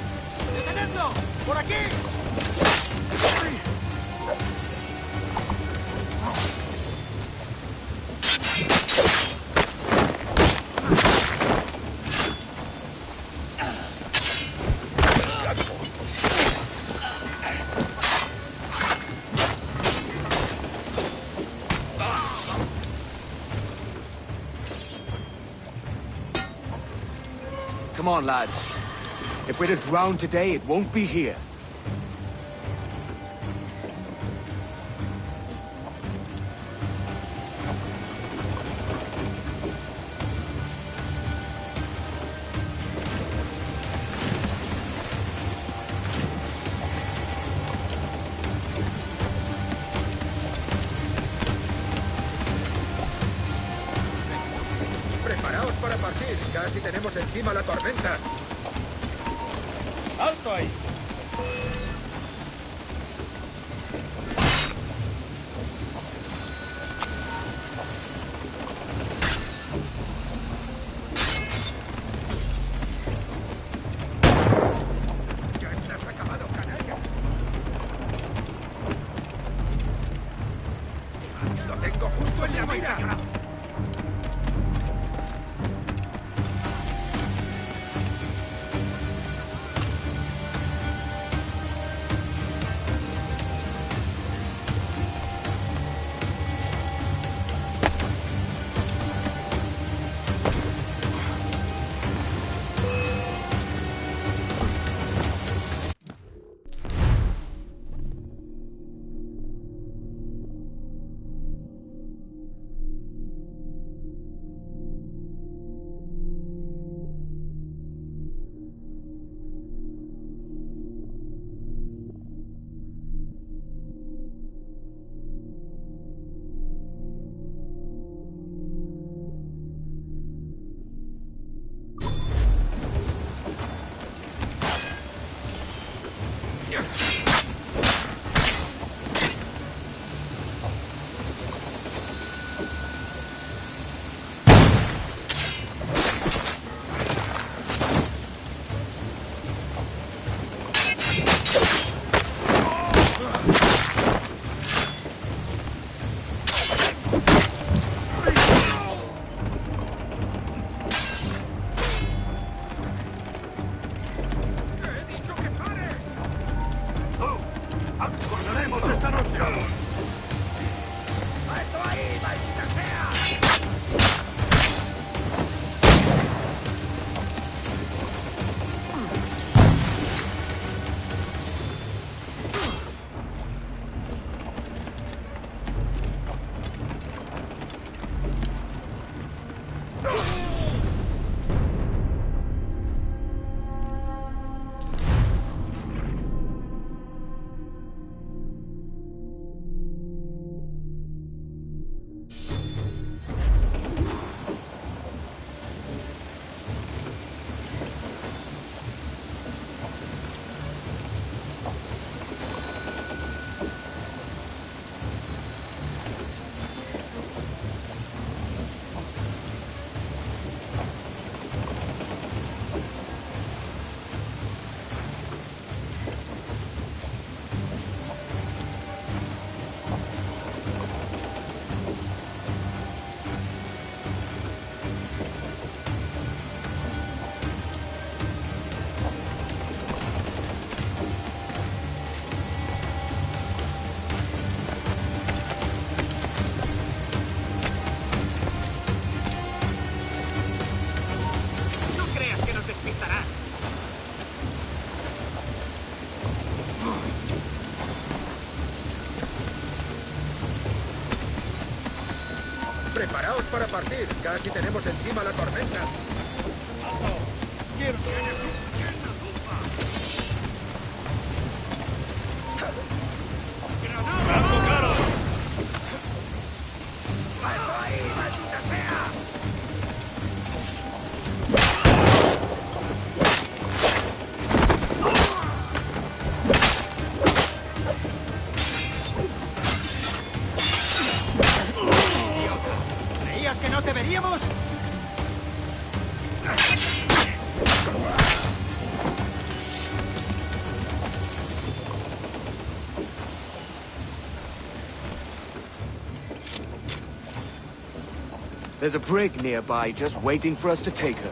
[SPEAKER 9] ¡Detenedlo! ¡Por aquí!
[SPEAKER 1] Come on, lads. If we're to drown today, it won't be here.
[SPEAKER 8] Preparaos para partir. Casi tenemos encima la tormenta.
[SPEAKER 9] ¡Alto ahí!
[SPEAKER 8] ¡Ya estás acabado, canalla! ¡Lo tengo justo en la mira! Preparaos para partir. Casi tenemos encima la tormenta.
[SPEAKER 9] ¡Quiero!
[SPEAKER 7] ¡Campo claro!
[SPEAKER 9] ¡Ahí, maldita sea! ¿Creías que no te veríamos?
[SPEAKER 1] There's a brig nearby just waiting for us to take her.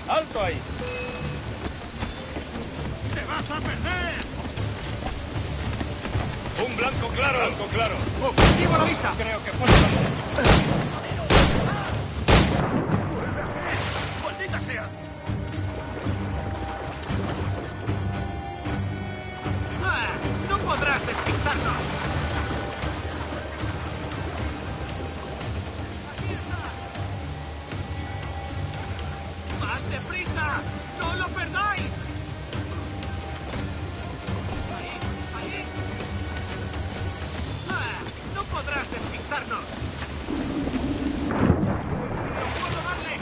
[SPEAKER 7] ¡Alto ahí!
[SPEAKER 9] ¡Te vas a perder!
[SPEAKER 7] ¡Un blanco claro! ¡Blanco claro!
[SPEAKER 9] ¡Objetivo a la vista!
[SPEAKER 7] Creo que fue...
[SPEAKER 9] ¡Maldita sea! ¡Ah! ¡No podrás despistarnos! ¡Más deprisa! ¡No lo perdáis! ¡Ahí! ¡Ah! ¡No podrás despistarnos! ¡No puedo darle!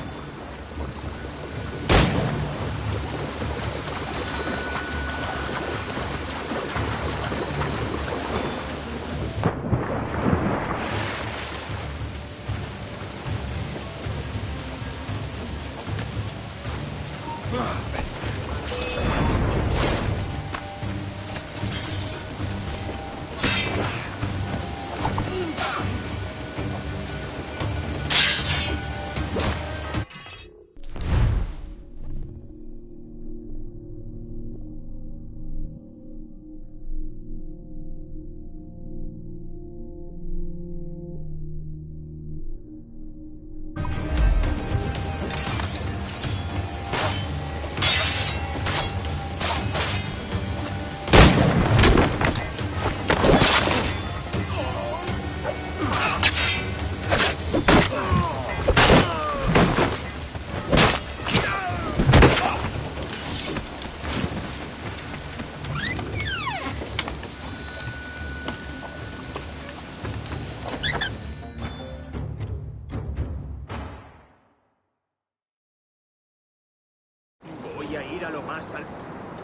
[SPEAKER 9] Voy a ir a lo más alto.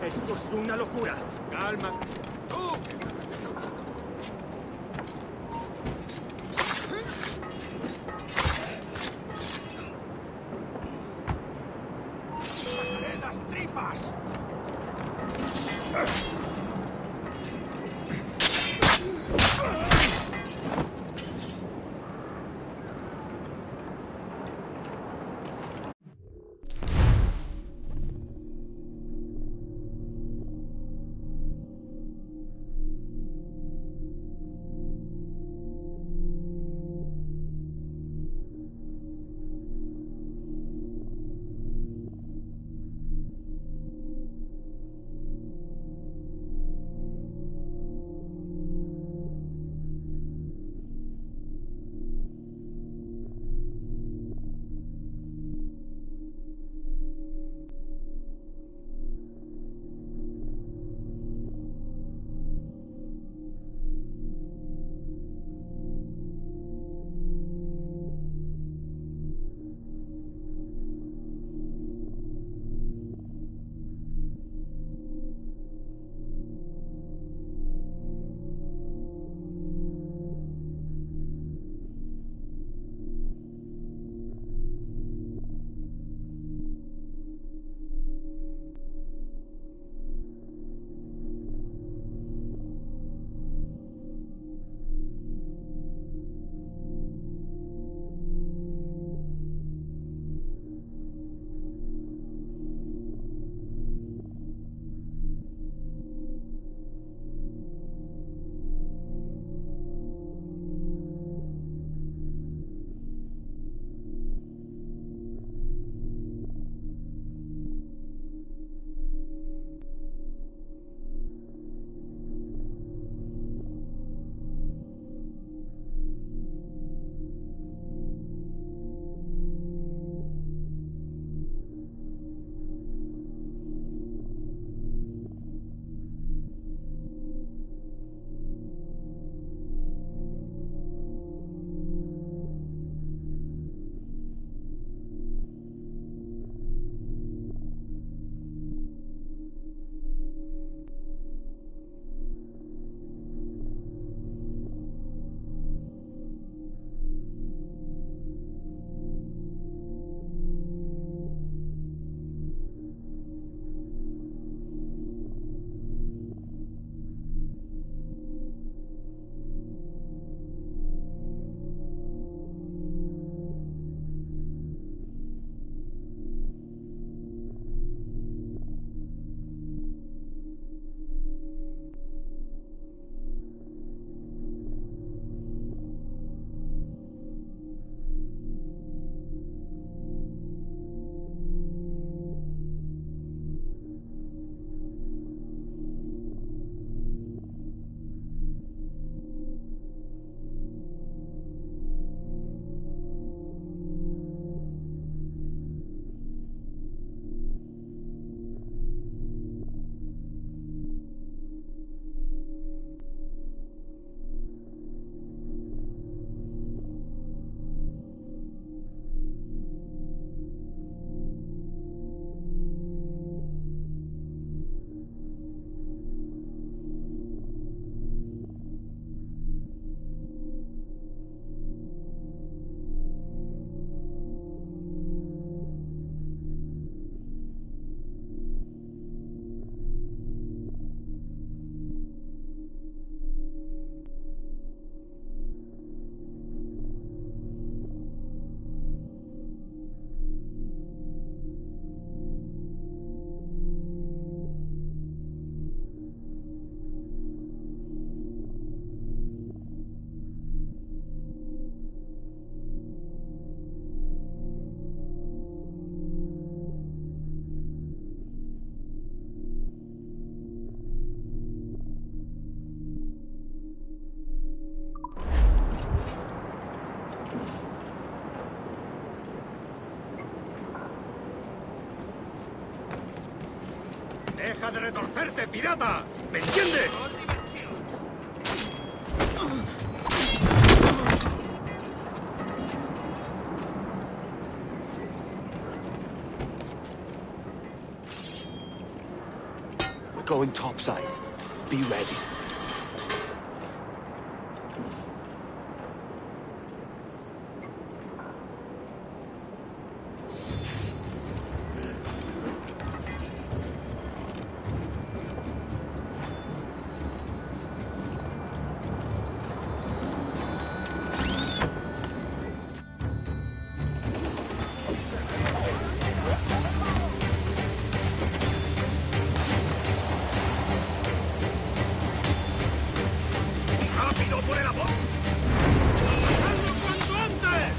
[SPEAKER 9] Esto es una locura. Calma. ¡Tú! ¡De las tripas! retorcerte, pirata! ¿Me entiendes?
[SPEAKER 1] We're going topside. Be ready.
[SPEAKER 9] ¡Rápido por el amor! ¡Hazlo cuanto antes!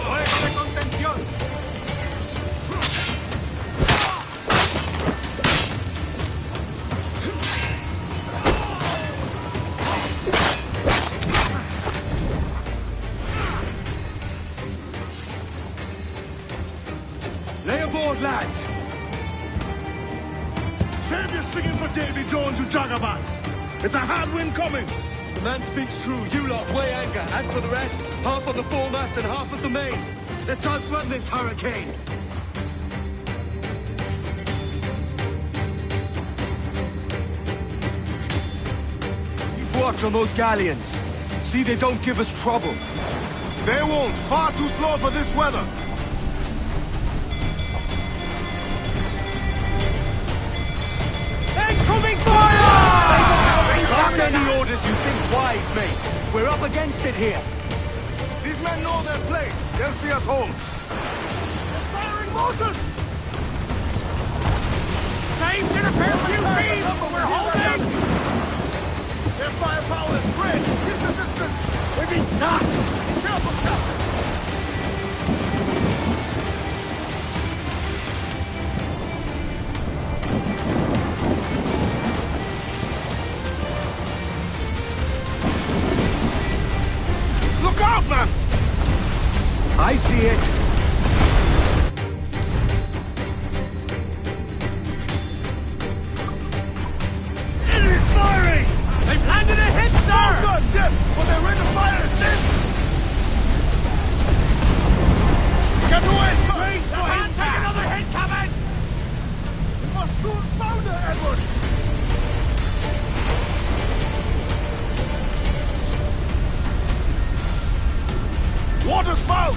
[SPEAKER 9] ¡Fuerte contención!
[SPEAKER 1] Lay aboard, lads!
[SPEAKER 14] Save your singing for Davy Jones, you jagabats! It's a hard wind coming!
[SPEAKER 1] The man speaks true. You lot weigh anchor. As for the rest, half on the foremast and half at the main. Let's outrun this hurricane. Keep watch on those galleons. See they don't give us trouble.
[SPEAKER 14] They won't. Far too slow for this weather.
[SPEAKER 1] Incoming fire! Cast any orders you think wise, mate. We're up against it here.
[SPEAKER 14] These men know their place. They'll see us home. They're firing mortars!
[SPEAKER 9] Time to repair few beams, but we're holding!
[SPEAKER 14] Their firepower is great. Give resistance.
[SPEAKER 1] We've been touched.
[SPEAKER 14] Careful, Captain. Look out, man!
[SPEAKER 1] I see it.
[SPEAKER 9] Enemy's firing! They've landed a hit, sir!
[SPEAKER 14] Guns, yes, but they're ready to fire us then! Get away, sir!
[SPEAKER 9] Please, go ahead, take another hit, coming!
[SPEAKER 14] We must soon founder, Edward! Water spout!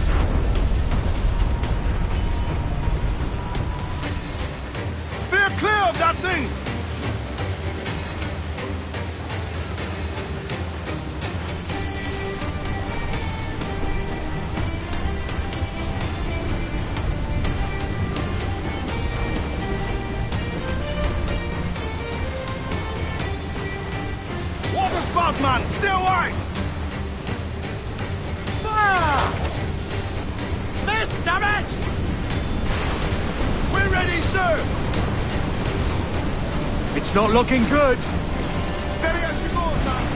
[SPEAKER 14] Steer clear of that thing! Water spout, man! Stay wide!
[SPEAKER 9] Miss, damn it!
[SPEAKER 14] We're ready, sir!
[SPEAKER 1] It's not looking good.
[SPEAKER 14] Steady as she goes, man!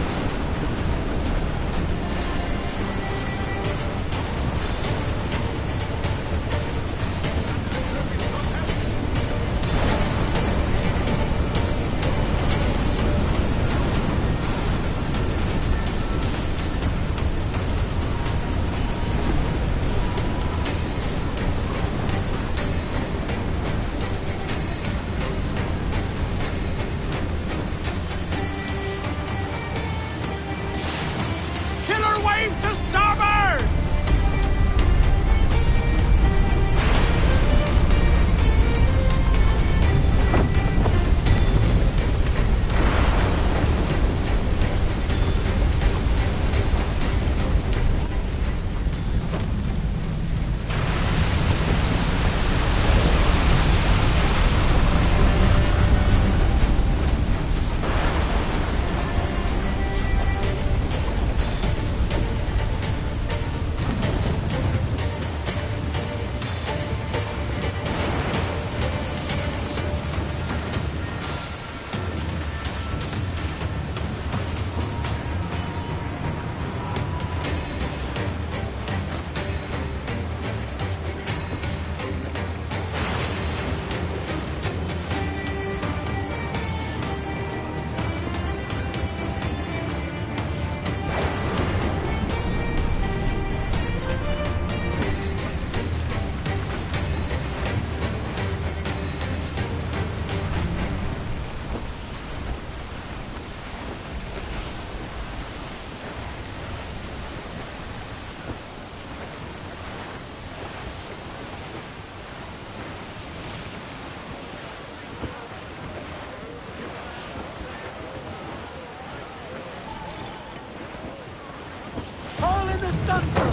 [SPEAKER 15] done so!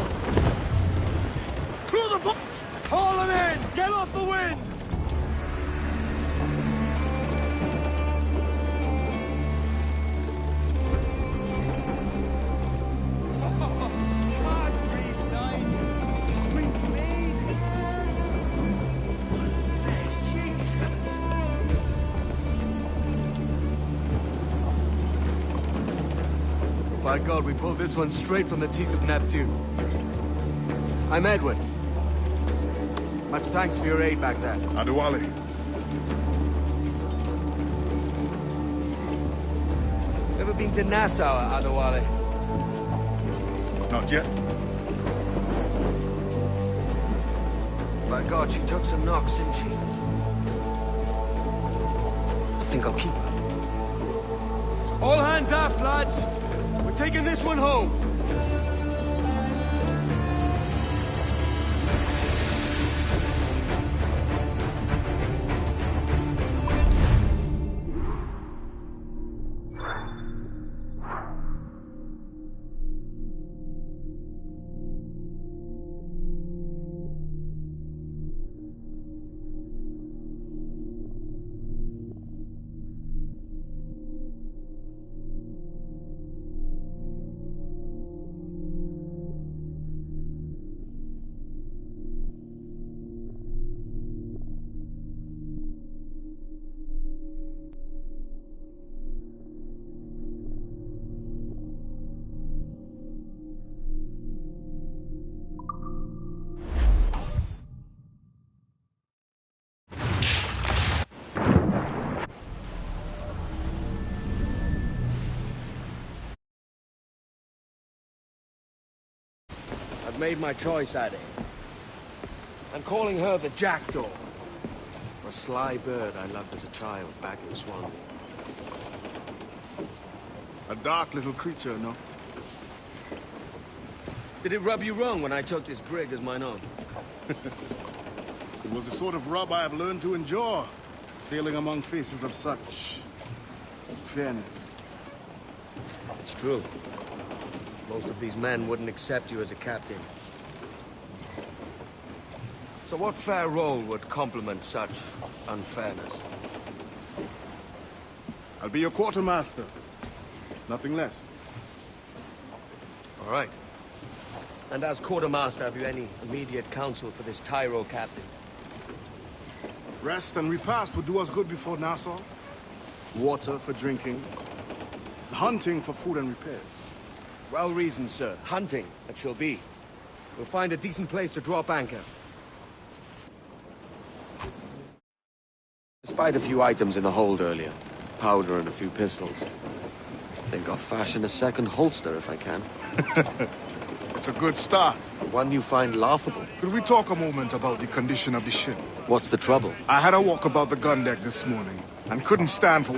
[SPEAKER 15] Clear the haul them in! Get off the wind!
[SPEAKER 1] By God, we pulled this one straight from the teeth of Neptune. I'm Edward. Much thanks for your aid back there.
[SPEAKER 14] Adewale.
[SPEAKER 1] Ever been to Nassau, Adewale?
[SPEAKER 14] Not yet.
[SPEAKER 1] By God, she took some knocks, didn't she? I think I'll keep her. All hands aft, lads! We're taking this one home. I've made my choice, Addy. I'm calling her the Jackdaw. A sly bird I loved as a child back in Swansea.
[SPEAKER 14] A dark little creature, no?
[SPEAKER 1] Did it rub you wrong when I took this brig as mine own?
[SPEAKER 14] It was the sort of rub I have learned to endure, sailing among faces of such fairness.
[SPEAKER 1] It's true. Most of these men wouldn't accept you as a captain. So what fair role would complement such unfairness?
[SPEAKER 14] I'll be your quartermaster. Nothing less.
[SPEAKER 1] All right. And as quartermaster, have you any immediate counsel for this Tyro captain?
[SPEAKER 14] Rest and repast would do us good before Nassau. Water for drinking. Hunting for food and repairs.
[SPEAKER 1] Well reasoned, sir. Hunting, it shall be. We'll find a decent place to drop anchor. Despite a few items in the hold earlier, powder and a few pistols, I think I'll fashion a second holster if I can.
[SPEAKER 14] It's a good start.
[SPEAKER 1] One you find laughable.
[SPEAKER 14] Could we talk a moment about the condition of the ship?
[SPEAKER 1] What's the trouble?
[SPEAKER 14] I had a walk about the gun deck this morning, and couldn't stand for what